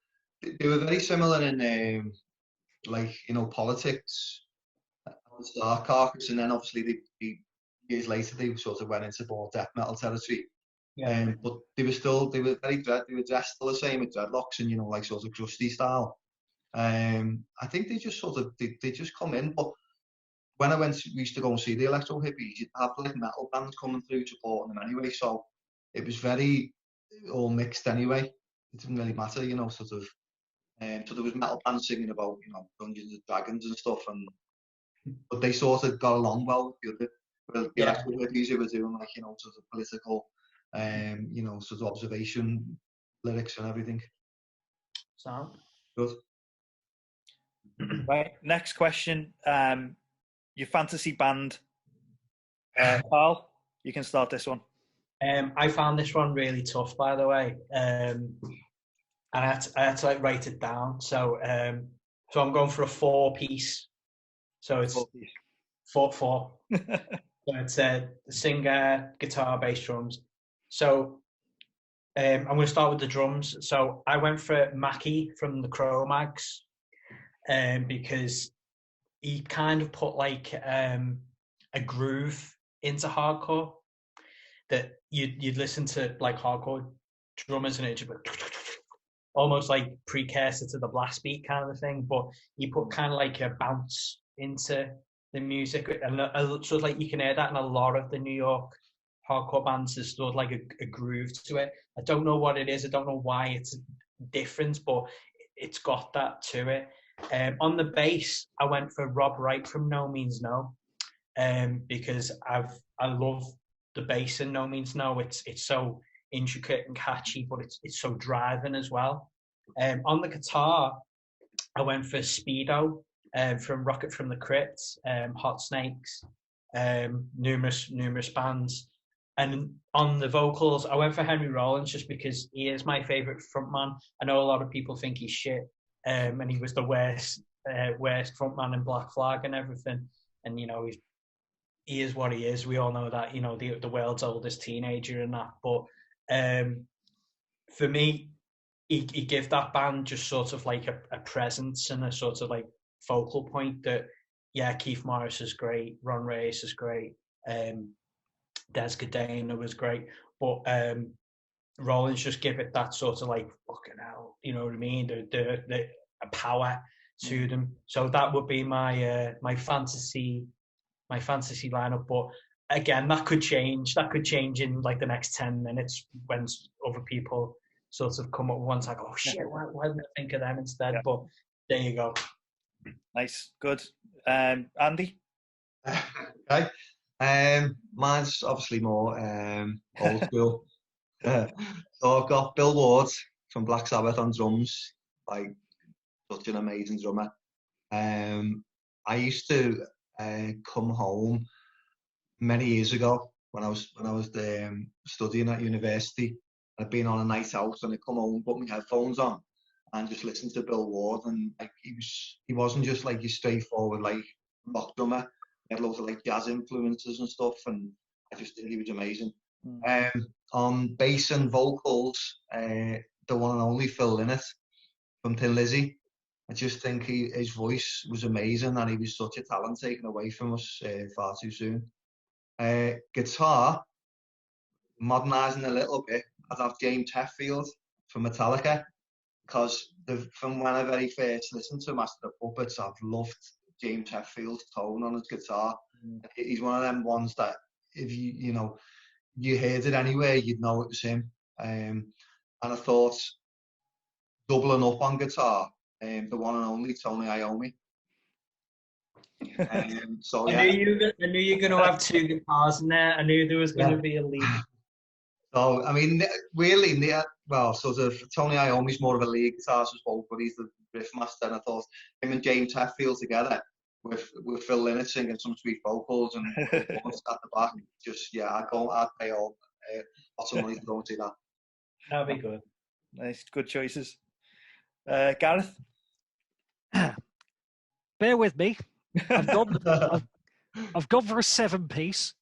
Speaker 3: they were very similar in like, you know, politics. Start Carcass, and then obviously years later they sort of went into more death metal territory.
Speaker 1: Yeah.
Speaker 3: But they were they were dressed still the same with dreadlocks and, you know, like sort of crusty style. I think they just sort of they just come in. But when we used to go and see the electro hippies, you'd have like metal bands coming through supporting them anyway. So it was very all mixed anyway. It didn't really matter, you know, sort of. So there was metal bands singing about, you know, Dungeons and Dragons and stuff, but they sort of got along well with the electro hippies who were doing, like, you know, sort of political, you know, sort of observation lyrics and everything.
Speaker 1: Sound
Speaker 3: good.
Speaker 2: Right, next question. Your fantasy band, Carl, you can start this one.
Speaker 1: I found this one really tough, by the way, and I had to like write it down. So I'm going for a 4-piece. So it's 4-4. So it's the singer, guitar, bass, drums. So I'm going to start with the drums. So I went for Mackie from the Cro-Mags, because he kind of put like a groove into hardcore that you'd listen to, like hardcore drummers, and it just almost like precursor to the blast beat kind of a thing. But he put kind of like a bounce into the music, and sort of like you can hear that in a lot of the New York hardcore bands. There's sort of like a groove to it. I don't know what it is. I don't know why it's different, but it's got that to it. On the bass, I went for Rob Wright from No Means No, because I love the bass in No Means No. It's so intricate and catchy, but it's so driving as well. On the guitar, I went for Speedo from Rocket from the Crypt, Hot Snakes, numerous bands. And on the vocals, I went for Henry Rollins just because he is my favourite frontman. I know a lot of people think he's shit, and he was the worst frontman in Black Flag and everything. And, you know, he is what he is. We all know that, you know, the world's oldest teenager and that. But for me, he gave that band just sort of like a presence and a sort of like focal point that, yeah, Keith Morris is great, Ron Reyes is great, Des Godena was great, but Rollins just give it that sort of like, fucking hell, you know what I mean? The power to them. So that would be my my fantasy lineup. But again, that could change. That could change in like the next 10 minutes when other people sort of come up with ones like, oh shit, why didn't I think of them instead? Yeah. But there you go.
Speaker 2: Nice, good. Andy?
Speaker 3: Okay. Mine's obviously more old school. So I've got Bill Ward from Black Sabbath on drums, like such an amazing drummer. I used to come home many years ago when I was studying at university. I'd been on a night out and I'd come home, put my headphones on, and just listen to Bill Ward. And like he wasn't just like your straightforward like rock drummer. He had loads of like jazz influences and stuff, and I just think he was amazing. On bass and vocals, the one and only Phil Lynott from Thin Lizzy. I just think his voice was amazing, and he was such a talent taken away from us far too soon. Guitar, modernising a little bit, I'd have James Hetfield from Metallica, because from when I very first listened to Master of Puppets, I've loved James Hetfield's tone on his guitar. He's one of them ones that if you heard it anywhere, you'd know it was him. And I thought, doubling up on guitar, the one and only Tony Iommi. So yeah.
Speaker 1: I knew you were going to have two guitars in there. I knew there was going to be a lead.
Speaker 3: So I mean, really, sort of Tony Iommi's more of a lead guitarist, but he's the riff master. And I thought him and James Hetfield together with Phil Lynott singing some sweet vocals and at the back, just I'd pay all lots of money to go and see that.
Speaker 1: That'd be good.
Speaker 2: Nice, good choices. Gareth?
Speaker 4: Bear with me. I've I've gone for a 7-piece.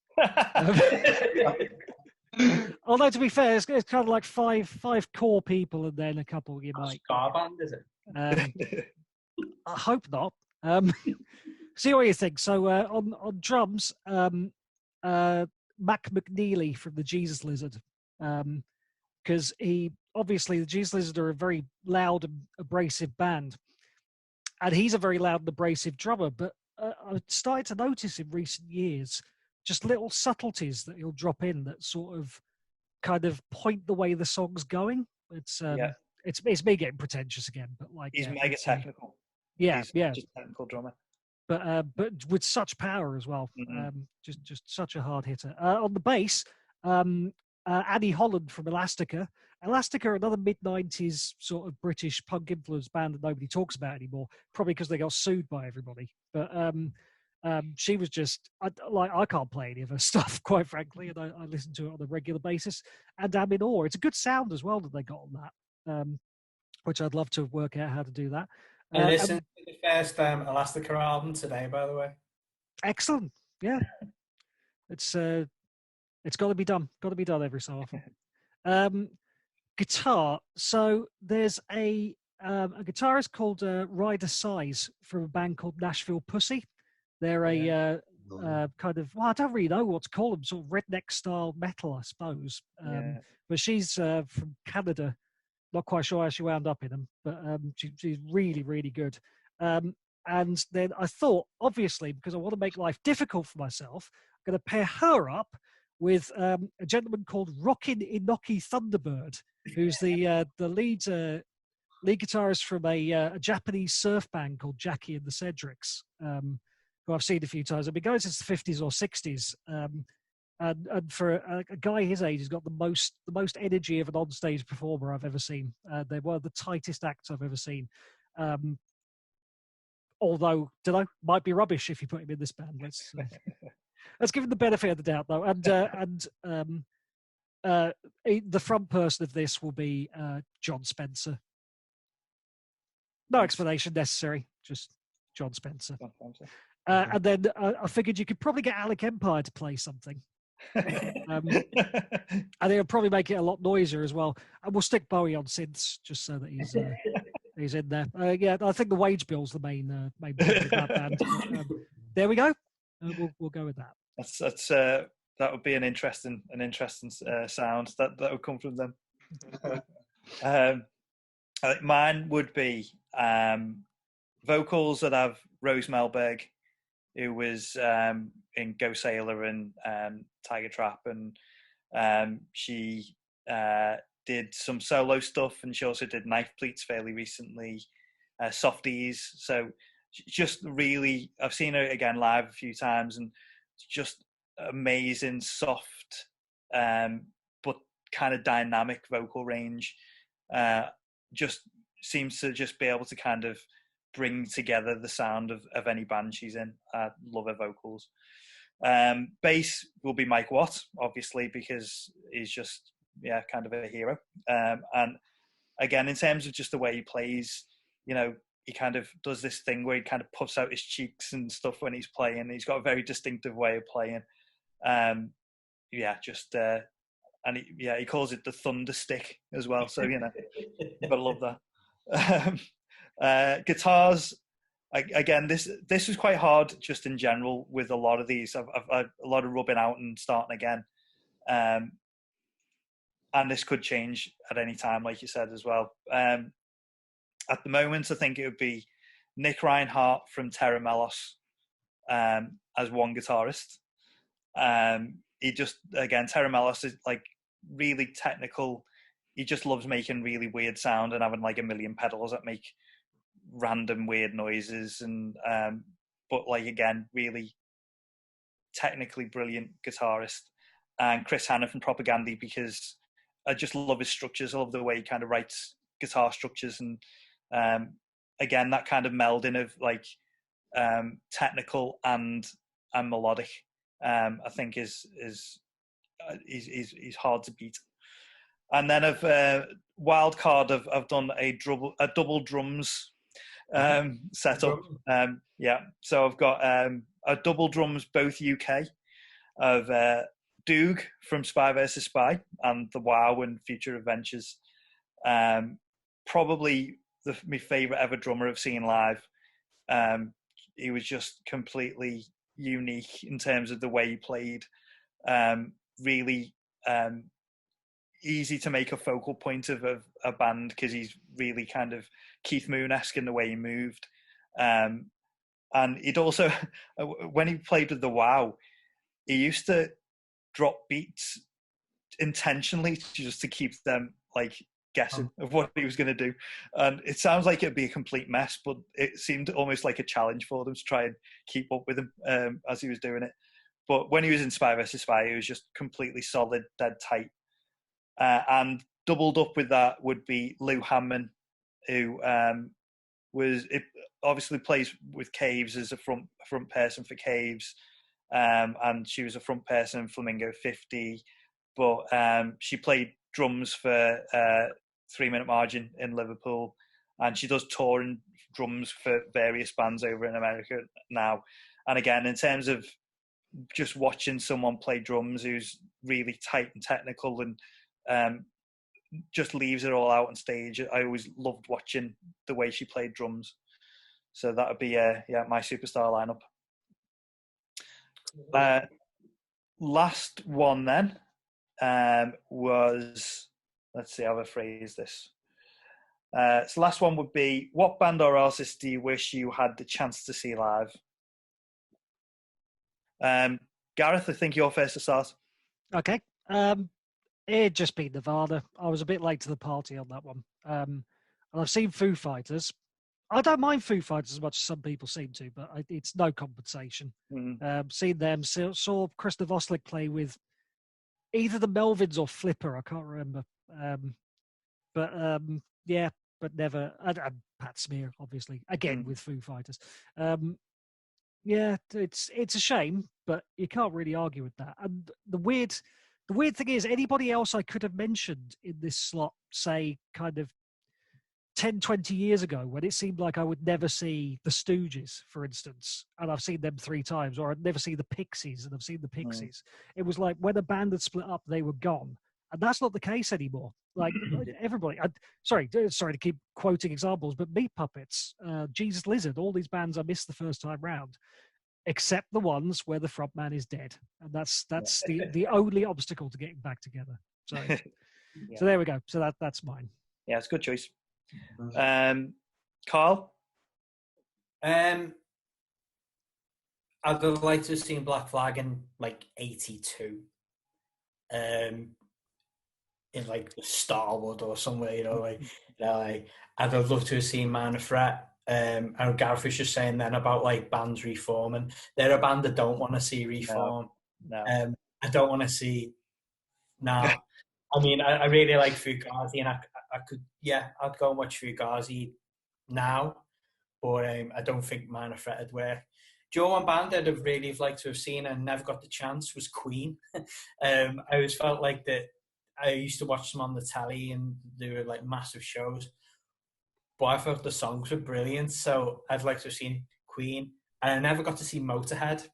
Speaker 4: Although to be fair, it's kind of like five core people and then a couple you might.
Speaker 5: Scar band, is it?
Speaker 4: I hope not. See what you think. So on drums, Mac McNeely from the Jesus Lizard, because the Jesus Lizard are a very loud and abrasive band, and he's a very loud and abrasive drummer. But I've started to notice in recent years just little subtleties that he'll drop in that sort of kind of point the way the song's going. It's me getting pretentious again, but like
Speaker 2: he's mega technical.
Speaker 4: He's
Speaker 2: just a technical drummer.
Speaker 4: But with such power as well.
Speaker 2: Mm-hmm.
Speaker 4: Just such a hard hitter. On the bass, Annie Holland from Elastica. Elastica, another mid-90s sort of British punk influenced band that nobody talks about anymore, probably because they got sued by everybody. But she was just, I can't play any of her stuff, quite frankly, and I listen to it on a regular basis. And I'm in awe. It's a good sound as well that they got on that, which I'd love to work out how to do that.
Speaker 5: I listened to the first Elastica album today, by the way.
Speaker 4: Excellent. Yeah. It's got to be done. Got to be done every so often. Guitar. So there's a guitarist called Ryder Size from a band called Nashville Pussy. They're a kind of, well, I don't really know what to call them, sort of redneck style metal, I suppose. But she's from Canada. Not quite sure how she wound up in them, but she's really, really good. And then I thought, obviously, because I want to make life difficult for myself, I'm going to pair her up with a gentleman called Rockin' Inoki Thunderbird, who's the lead guitarist from a Japanese surf band called Jackie and the Cedrics, who I've seen a few times. I've been going since the 50s or 60s. And for a guy his age, he's got the most energy of an onstage performer I've ever seen. They're one of the tightest acts I've ever seen. Although, don't know, might be rubbish if you put him in this band. Let's give him the benefit of the doubt, though. And the front person of this will be John Spencer. No explanation necessary, just John Spencer. And then I figured you could probably get Alec Empire to play something. I think it'll probably make it a lot noisier as well. And we'll stick Bowie on synths just so that he's in there. Yeah, I think the Wage Bill's the main part of that band. But, there we go. We'll go with that.
Speaker 2: That's that would be an interesting sound that would come from them. I think mine would be vocals that have Rose Melberg, who was in Go Sailor and Tiger Trap, and she did some solo stuff, and she also did Knife Pleats fairly recently, Softies. So just really, I've seen her again live a few times, and just amazing, soft, but kind of dynamic vocal range. Just seems to just be able to kind of bring together the sound of any band she's in. I love her vocals. Bass will be Mike Watt, obviously, because he's just, kind of a hero. And again, in terms of just the way he plays, he kind of does this thing where he kind of puffs out his cheeks and stuff when he's playing. He's got a very distinctive way of playing. And he calls it the thunder stick as well. So, you've got to love that. Guitars, again, this was quite hard just in general with a lot of these. I've a lot of rubbing out and starting again. And this could change at any time, like you said as well. At the moment, I think it would be Nick Reinhardt from Terra Melos as one guitarist. He just, again, Terra Melos is like really technical. He just loves making really weird sound and having like a million pedals that make random weird noises. And but like, again, really technically brilliant guitarist. And Chris Hanna from Propaganda, because I just love his structures. I love the way he kind of writes guitar structures, and again, that kind of melding of like technical and melodic, I think is hard to beat. And then of wild card, I've done a double drums setup. Yeah, so I've got a double drums, both UK, of Doog from Spy vs Spy and the WoW and Future Adventures. Probably my favourite ever drummer I've seen live. He was just completely unique in terms of the way he played. Really easy to make a focal point of a band because he's really kind of Keith Moon-esque in the way he moved. And he'd also, when he played with the WoW, he used to drop beats intentionally just to keep them like guessing of what he was going to do. And it sounds like it'd be a complete mess, but it seemed almost like a challenge for them to try and keep up with him as he was doing it. But when he was in Spy vs Spy, he was just completely solid, dead tight. And doubled up with that would be Lou Hanman, who obviously plays with Caves as a front person for Caves, and she was a front person in Flamingo 50, but she played drums for 3 Minute Margin in Liverpool, and she does touring drums for various bands over in America now. And again, in terms of just watching someone play drums who's really tight and technical and just leaves it all out on stage, I always loved watching the way she played drums. So that would be my superstar lineup. Last one then was, let's see how I phrase this. So last one would be, what band or artist do you wish you had the chance to see live? Gareth, I think you're first to start.
Speaker 4: Okay. It'd just be Nirvana. I was a bit late to the party on that one. And I've seen Foo Fighters. I don't mind Foo Fighters as much as some people seem to, but it's no compensation. Seen them, saw Chris Novoselic play with either the Melvins or Flipper, I can't remember. But never. And Pat Smear, obviously, again with Foo Fighters. It's a shame, but you can't really argue with that. And the weird thing is, anybody else I could have mentioned in this slot, say, kind of 10, 20 years ago, when it seemed like I would never see the Stooges, for instance, and I've seen them 3 times, or I'd never see the Pixies, and I've seen the Pixies. It was like when a band had split up, they were gone. And that's not the case anymore. Like everybody, sorry to keep quoting examples, but Meat Puppets, Jesus Lizard, all these bands I missed the first time round, except the ones where the frontman is dead. And that's the only obstacle to getting back together. So, so there we go. So that's mine.
Speaker 2: Yeah, it's a good choice. Carl?
Speaker 5: I'd have liked to have seen Black Flag in like 82. In like Starwood or somewhere, I'd have loved to have seen Minor Threat. And Gareth was just saying then about like bands reforming. They're a band that don't want to see reform.
Speaker 2: No.
Speaker 5: I don't want to see. I mean, I really like Fugazi, and I'd go and watch Fugazi now, but I don't think Minor Threat would work. One band I'd have really liked to have seen and never got the chance was Queen. I always felt like that. I used to watch them on the telly and they were like massive shows, but I thought the songs were brilliant. So I'd like to have seen Queen, and I never got to see Motorhead.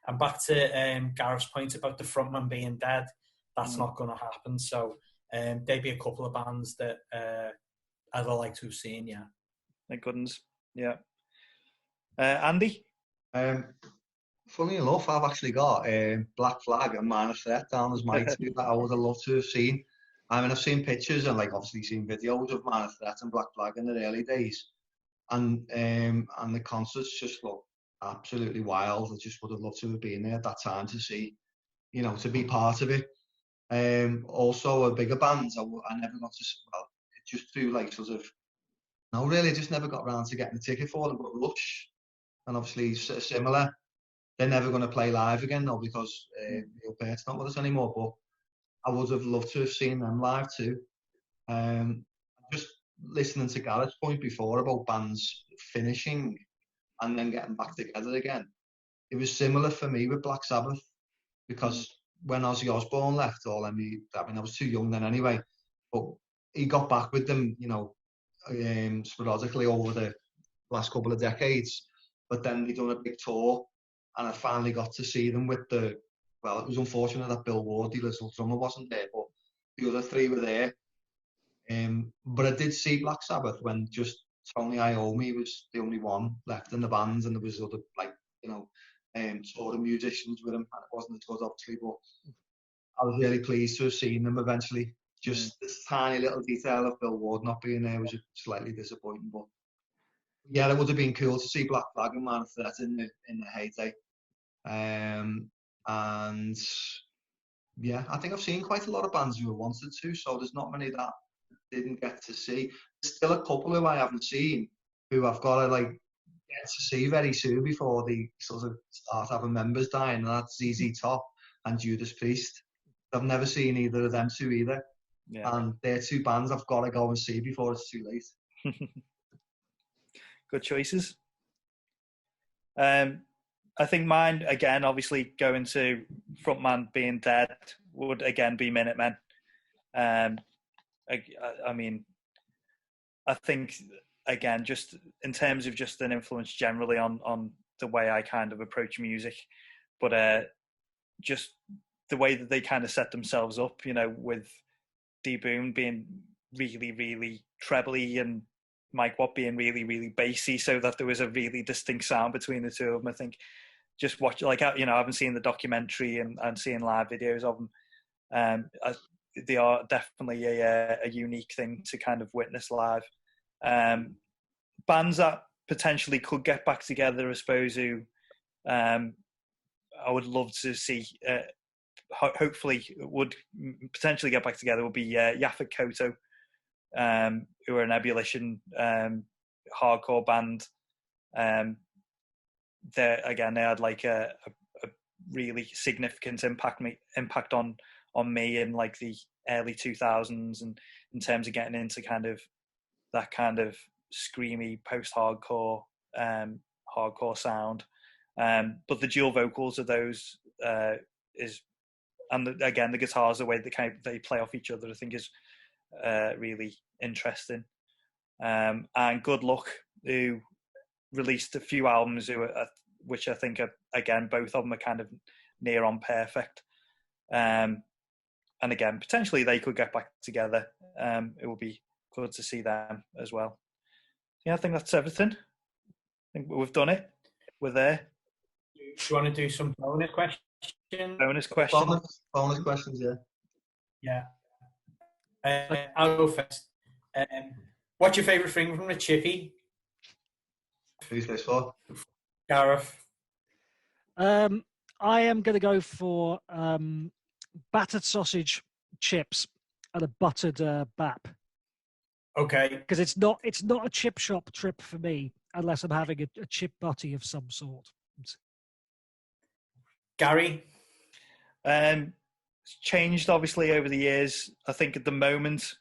Speaker 5: And back to Gareth's point about the frontman being dead, that's not going to happen. So there'd be a couple of bands that I'd like to have seen. Yeah.
Speaker 2: Thank goodness. Yeah. Andy?
Speaker 3: Funny enough, I've actually got Black Flag and Minor Threat down as my two that I would have loved to have seen. I mean, I've seen pictures and obviously seen videos of Minor Threat and Black Flag in the early days, and the concerts just look absolutely wild. I just would have loved to have been there at that time to see, to be part of it. Also, a bigger band, I never got to. Well, just through just never got around to getting a ticket for them. But Rush, and obviously similar. They're never going to play live again though, because Neil Peart's not with us anymore, but I would have loved to have seen them live too. Just listening to Gareth's point before about bands finishing and then getting back together again, it was similar for me with Black Sabbath, because when Ozzy Osbourne left, I was too young then anyway, but he got back with them, sporadically over last couple of decades. But then they done a big tour, and I finally got to see them with the. Well, it was unfortunate that Bill Ward, the little drummer, wasn't there, but the other three were there. But I did see Black Sabbath when just Tony Iommi was the only one left in the band, and there was other touring musicians with him, and it wasn't as good, obviously, but I was really pleased to have seen them eventually. Just this tiny little detail of Bill Ward not being there was slightly disappointing, but yeah, it would have been cool to see Black Flag and Man Threat in the heyday. And yeah, I think I've seen quite a lot of bands who I wanted to, so there's not many that I didn't get to see. There's still a couple who I haven't seen, who I've got to get to see very soon before they sort of start having members dying, and that's ZZ Top and Judas Priest. I've never seen either of them two either. Yeah. And they're two bands I've got to go and see before it's too late.
Speaker 2: Good choices. I think mine, again, obviously going to frontman being dead, would again be Minutemen. I mean, I think, again, just in terms of just an influence generally on the way I kind of approach music, but just the way that they kind of set themselves up, with D Boon being really, really trebly and Mike Watt being really, really bassy, so that there was a really distinct sound between the two of them. I think just watch, I haven't seen the documentary and seeing live videos of them. They are definitely a unique thing to kind of witness live. Bands that potentially could get back together, I suppose, who I would love to see, hopefully would potentially get back together, would be Yaphet Kotto, who are an Ebullition hardcore band. They had a really significant impact on me in the early 2000s, and in terms of getting into kind of that kind of screamy post-hardcore hardcore sound. But the dual vocals of those again the guitars, the way they play off each other, I think is really interesting. And Good Luck, who released a few albums which I think are, again, both of them are kind of near on perfect. And again, potentially they could get back together. It would be good to see them as well. Yeah, I think that's everything. I think we've done it. We're there.
Speaker 5: Do you want to do some bonus questions?
Speaker 2: Bonus questions.
Speaker 3: Bonus questions, yeah.
Speaker 5: Yeah. I'll go first. What's your favourite thing from the chippy?
Speaker 3: Who's this for?
Speaker 5: Gareth.
Speaker 4: I am going to go for battered sausage chips and a buttered bap.
Speaker 5: Okay.
Speaker 4: Because it's not a chip shop trip for me unless I'm having a chip butty of some sort.
Speaker 5: Gary?
Speaker 2: It's changed obviously over the years. I think at the moment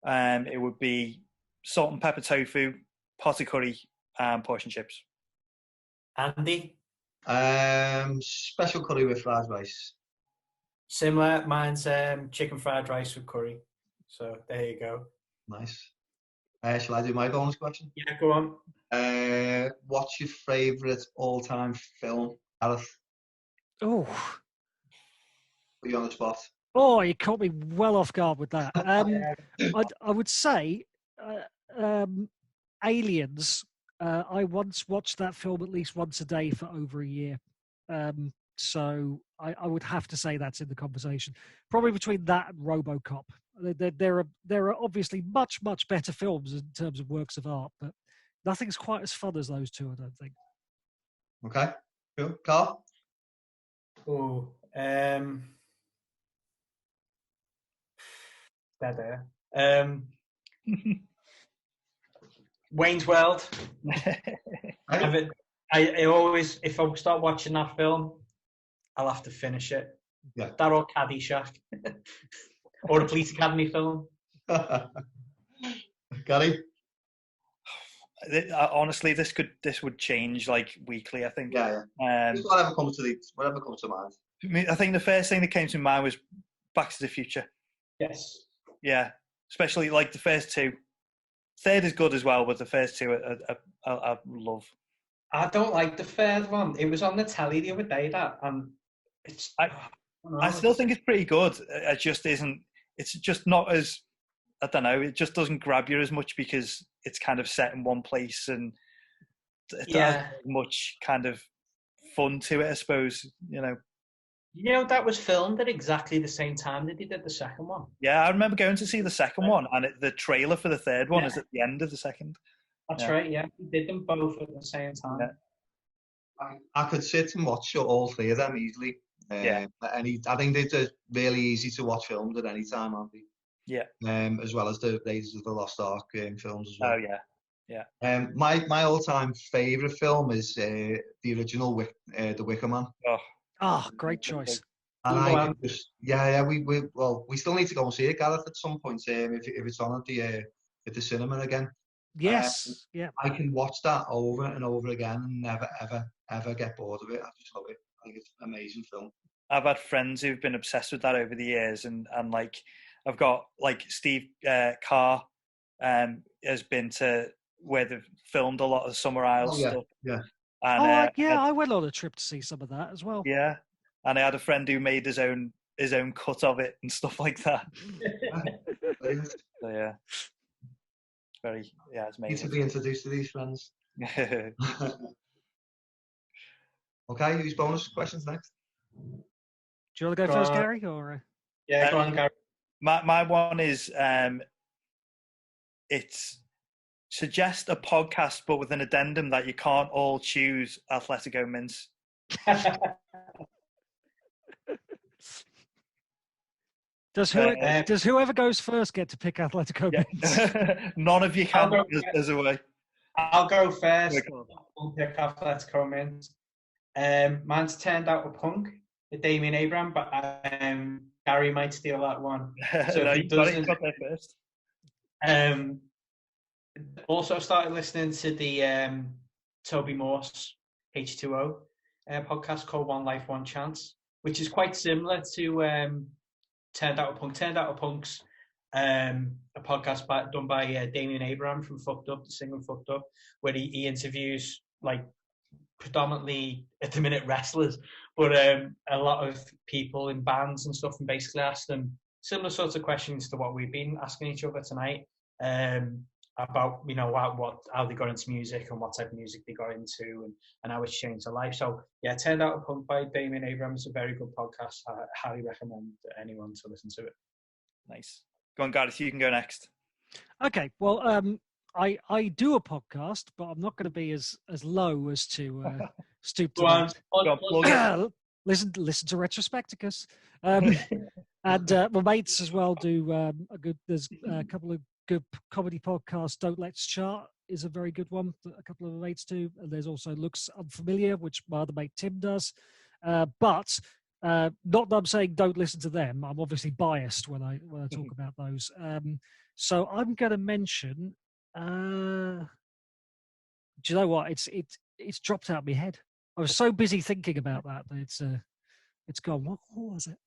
Speaker 2: it would be salt and pepper tofu, potty curry, and portion chips.
Speaker 5: Andy?
Speaker 3: Special curry with fried rice.
Speaker 5: Similar. Mine's chicken fried rice with curry. So there you go.
Speaker 3: Nice. Shall I do my bonus question?
Speaker 5: Yeah, go on.
Speaker 3: What's your favourite all-time film, Gareth?
Speaker 4: Oh.
Speaker 3: Put you on the spot.
Speaker 4: Oh, you caught me well off guard with that. I would say Aliens. I once watched that film at least once a day for over a year. So I would have to say that's in the conversation. Probably between that and RoboCop. There are obviously much, much better films in terms of works of art, but nothing's quite as fun as those two, I don't think.
Speaker 3: Okay, cool. Carl?
Speaker 5: Oh, dead there. Wayne's World. I always, if I start watching that film, I'll have to finish it.
Speaker 3: Yeah.
Speaker 5: That or Caddyshack. Or a Police Academy film.
Speaker 3: Gary?
Speaker 2: Honestly, this would change weekly, I think.
Speaker 3: Yeah. Whatever comes to mind.
Speaker 2: I think the first thing that came to mind was Back to the Future.
Speaker 5: Yes.
Speaker 2: Yeah, especially the first two. Third is good as well, but the first two I love.
Speaker 5: I don't like the third one. It was on the telly the other day, and it's.
Speaker 2: I still think it's pretty good. It just isn't. It's just not as, I don't know. It just doesn't grab you as much because it's kind of set in one place and it has much kind of fun to it, I suppose.
Speaker 1: That was filmed at exactly the same time that he did the second one.
Speaker 2: Yeah, I remember going to see the second one, and the trailer for the third one is at the end of the second.
Speaker 1: That's right. Yeah, he did them both at the same time.
Speaker 2: Yeah.
Speaker 3: I could sit and watch all three of them easily. I think they're really easy to watch films at any time, aren't they?
Speaker 2: Yeah.
Speaker 3: As well as the Raiders of the Lost Ark films as well.
Speaker 2: Oh yeah.
Speaker 3: My all-time favourite film is the original The Wicker Man.
Speaker 4: Oh, great choice.
Speaker 3: And we still need to go and see it, Gareth, at some point if it's on at the cinema again.
Speaker 4: Yes, yeah.
Speaker 3: I can watch that over and over again and never, ever get bored of it. I just love it. I think it's an amazing film.
Speaker 2: I've had friends who've been obsessed with that over the years, and like I've got like Steve Carr has been to where they've filmed a lot of Summer Isles stuff.
Speaker 3: Yeah.
Speaker 2: And,
Speaker 4: I went on a trip to see some of that as well.
Speaker 2: Yeah, and I had a friend who made his own cut of it and stuff like that. So yeah, it's amazing.
Speaker 3: Need to be introduced to these friends. Okay, whose bonus questions next?
Speaker 4: Do you want to go first, Gary? Or
Speaker 1: yeah, go on, Gary.
Speaker 2: My one is it's suggest a podcast, but with an addendum that you can't all choose Atletico Mints.
Speaker 4: Does whoever goes first get to pick Atletico Mints?
Speaker 2: None of you can. There's a way.
Speaker 1: I'll go first. I'll pick Atletico Mints. Mine's Turned Out a Punk, the Damien Abraham, but Gary might steal that one. So
Speaker 2: no,
Speaker 1: if he doesn't,
Speaker 2: got there first.
Speaker 1: Also started listening to the Toby Morse H2O podcast called One Life, One Chance, which is quite similar to Turned Out a Punk. Turned Out a Punk's a podcast done by Damien Abraham from Fucked Up, the singer Fucked Up, where he interviews like predominantly at the minute wrestlers, but a lot of people in bands and stuff, and basically ask them similar sorts of questions to what we've been asking each other tonight. About how they got into music and what type of music they got into and how it's changed their life. So yeah, Turned Out a Punk by Damien Abrams is a very good podcast. I highly recommend anyone to listen to it.
Speaker 2: Nice. Go on, Gareth, you can go next.
Speaker 4: Okay, well, I do a podcast, but I'm not going to be as low as to stoop to that. Listen to Retrospecticus. And my mates as well do there's a couple of good comedy podcasts. Don't Let's Chart is a very good one that a couple of my mates do. And there's also Looks Unfamiliar, which my other mate Tim does. But not that I'm saying don't listen to them. I'm obviously biased when I talk about those. So I'm going to mention. Do you know what? It's dropped out of my head. I was so busy thinking about that it's gone. What was it?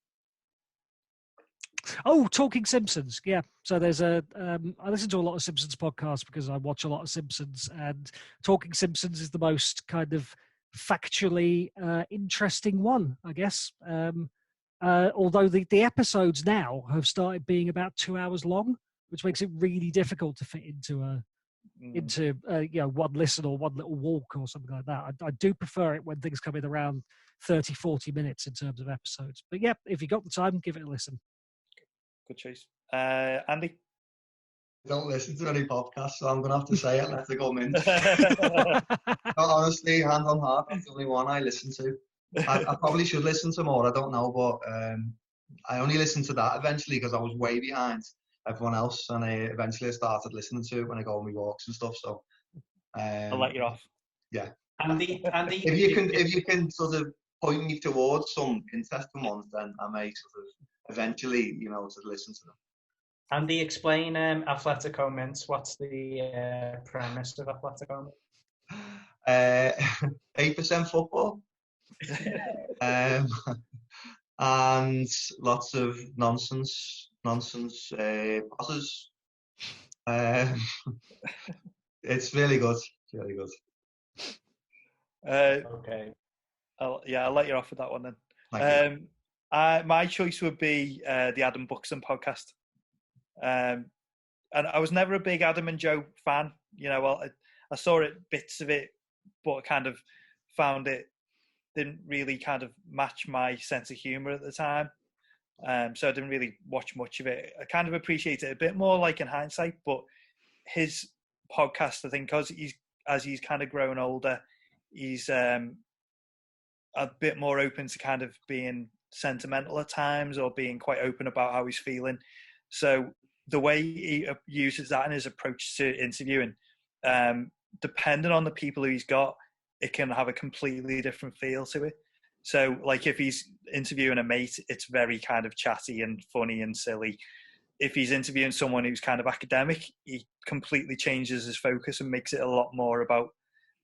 Speaker 4: Oh, Talking Simpsons. Yeah. So there's I listen to a lot of Simpsons podcasts because I watch a lot of Simpsons, and Talking Simpsons is the most kind of factually interesting one, I guess. Although the episodes now have started being about 2 hours long, which makes it really difficult to fit into one listen or one little walk or something like that. I do prefer it when things come in around 30, 40 minutes in terms of episodes. But yeah, if you got the time, give it a listen.
Speaker 2: Good choice. Andy?
Speaker 3: I don't listen to any podcasts, so I'm going to have to say it. Let's go Mints. Honestly, hand on heart, that's the only one I listen to. I probably should listen to more, I don't know, but I only listened to that eventually because I was way behind everyone else, and eventually I started listening to it when I go on my walks and stuff. So
Speaker 2: I'll let you off.
Speaker 3: Yeah.
Speaker 1: Andy,
Speaker 3: if you can sort of point me towards some interesting ones, then I may sort of eventually, to listen to them.
Speaker 1: Andy, explain Atletico Mints. What's the premise of Atletico Mints?
Speaker 3: 8% football. And lots of nonsense bosses. Um, it's really good. It's really good.
Speaker 1: Okay.
Speaker 2: I'll let you off with that one then.
Speaker 3: Thank you.
Speaker 2: My choice would be the Adam Buxton podcast. And I was never a big Adam and Joe fan. I saw bits of it, but I kind of found it didn't really kind of match my sense of humor at the time. So I didn't really watch much of it. I kind of appreciate it a bit more, like in hindsight. But his podcast, I think, because as he's kind of grown older, he's a bit more open to kind of being sentimental at times, or being quite open about how he's feeling. So the way he uses that in his approach to interviewing, depending on the people who he's got, it can have a completely different feel to it. So, like, if he's interviewing a mate, it's very kind of chatty and funny and silly. If he's interviewing someone who's kind of academic, he completely changes his focus and makes it a lot more about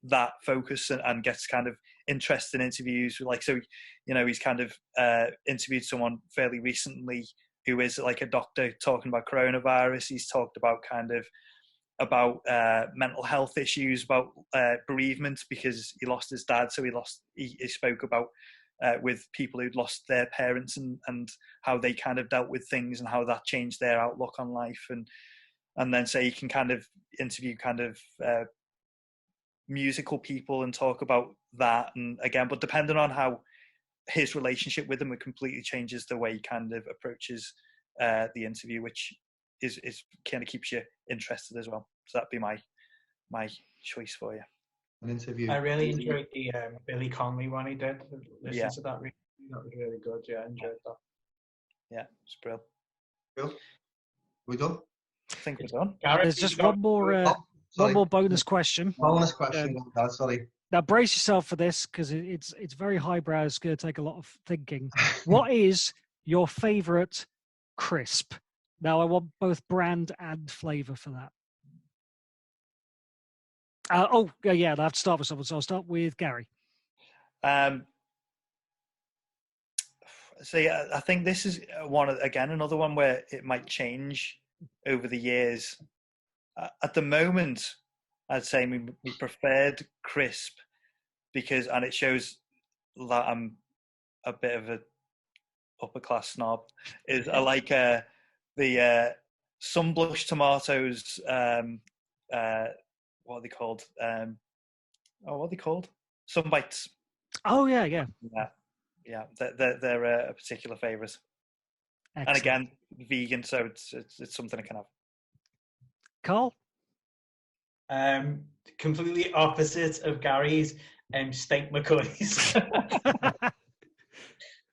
Speaker 2: that focus, and gets kind of interesting interviews. Like, so, he's kind of interviewed someone fairly recently who is like a doctor talking about coronavirus. He's talked about about mental health issues, about bereavement, because he lost his dad. So he spoke about with people who'd lost their parents, and how they kind of dealt with things, and how that changed their outlook on life. And then say you can kind of interview kind of musical people and talk about that. And again, but depending on how his relationship with them, it completely changes the way he kind of approaches the interview, which is kind of keeps you interested as well. So that'd be my choice for you.
Speaker 3: An interview.
Speaker 1: I really enjoyed the Billy Connolly one he did. Listen to that. That was really good. Yeah, I enjoyed that.
Speaker 2: Yeah, it's brilliant.
Speaker 3: Cool. We done?
Speaker 2: I think we're done.
Speaker 1: Gareth,
Speaker 4: There's just one more bonus question.
Speaker 3: Bonus question. Sorry.
Speaker 4: Now brace yourself for this, because it's very highbrow. It's going to take a lot of thinking. What is your favourite crisp? Now I want both brand and flavour for that. I have to start with someone, so I'll start with Gary.
Speaker 2: So yeah, I think this is another one where it might change over the years. At the moment, I'd say we preferred crisp, and it shows that I'm a bit of a upper class snob. I like the Sunblush tomatoes. What are they called? What are they called? Sunbites.
Speaker 4: Oh yeah.
Speaker 2: Yeah. They're a particular favourite. And again, vegan, so it's something I can have.
Speaker 4: Carl?
Speaker 1: Completely opposite of Gary's. Steak McCoy's.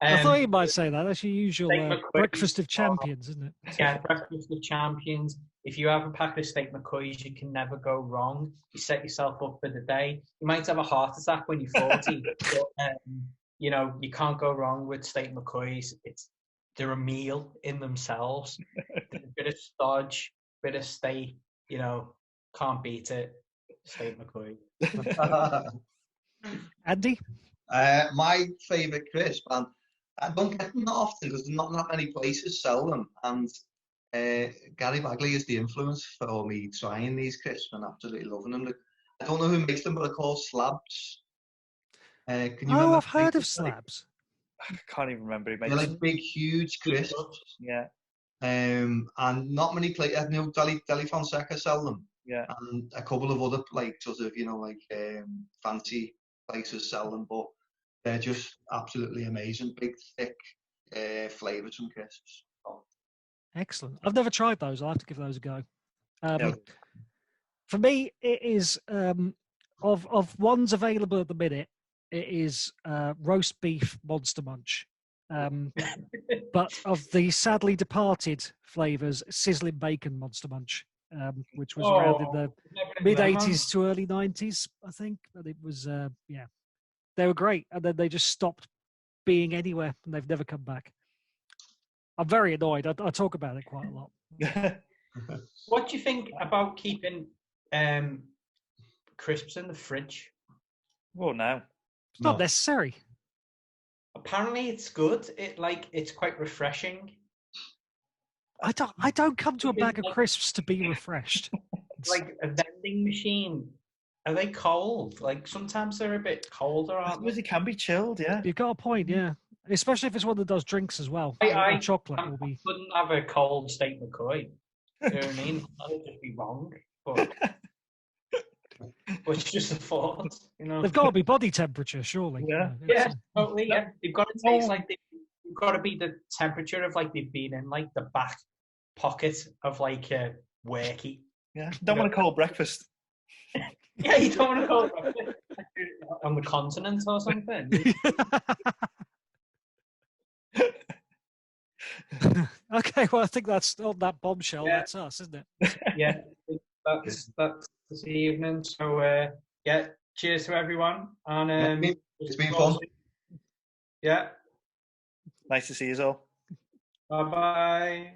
Speaker 4: I thought you might say that. That's your usual breakfast of champions, isn't it?
Speaker 1: Yeah, breakfast of champions. If you have a pack of Steak McCoy's, you can never go wrong. You set yourself up for the day. You might have a heart attack when you're 40, but you can't go wrong with Steak McCoy's. They're a meal in themselves. A bit of stodge, bit of steak. Can't beat it. Steak McCoy.
Speaker 4: Andy?
Speaker 3: My favourite crisp, and I don't get them that often because not that many places sell them. And Gary Bagley is the influence for me trying these crisps and absolutely loving them. I don't know who makes them, but they're called slabs. Can you remember?
Speaker 4: I've heard of slabs.
Speaker 2: I can't even remember who makes
Speaker 3: They're
Speaker 2: them.
Speaker 3: like big, huge crisps.
Speaker 2: Yeah.
Speaker 3: And not many places. I know Deli Fonseca sell them.
Speaker 2: Yeah.
Speaker 3: And a couple of other fancy places sell them, but they're just absolutely amazing. Big, thick, flavoursome crisps.
Speaker 4: Excellent. I've never tried those. I'll have to give those a go. For me, it is of ones available at the minute. It is roast beef Monster Munch. But of the sadly departed flavours, sizzling bacon Monster Munch, which was around in the mid 80s to early 90s, I think. But it was, they were great. And then they just stopped being anywhere and they've never come back. I'm very annoyed. I talk about it quite a lot.
Speaker 1: What do you think about keeping crisps in the fridge?
Speaker 2: Well, no.
Speaker 4: It's not necessary.
Speaker 1: Apparently it's good. It's quite refreshing.
Speaker 4: I don't come to a
Speaker 1: Because,
Speaker 4: bag of
Speaker 1: like-
Speaker 4: crisps to be refreshed.
Speaker 1: Like a vending machine, are they cold? Like sometimes they're a bit colder,
Speaker 2: I
Speaker 1: aren't
Speaker 2: suppose
Speaker 1: they?
Speaker 2: it can be chilled, yeah.
Speaker 4: You've got a point, yeah. Especially if it's one that does drinks as well.
Speaker 1: I
Speaker 4: Or chocolate will be.
Speaker 1: couldn't have a cold State McCoy. You know what I mean? That would just be wrong. But it's just a thought, you know.
Speaker 4: They've got to be body temperature, surely.
Speaker 2: Yeah.
Speaker 1: Yeah, totally. Yeah, they've got to taste
Speaker 2: Oh.
Speaker 1: like they've got to be the temperature of like they've been in like the back pocket of like a worky.
Speaker 2: Yeah. Don't want a cold breakfast.
Speaker 1: Yeah, you don't want to go on the continent or something.
Speaker 4: Okay, well, I think that's on that bombshell.
Speaker 1: Yeah.
Speaker 4: That's us, isn't it?
Speaker 1: Yeah, that's this evening. So yeah, cheers to everyone, and
Speaker 3: It's been fun.
Speaker 1: Yeah,
Speaker 2: Nice to see you all.
Speaker 1: bye bye.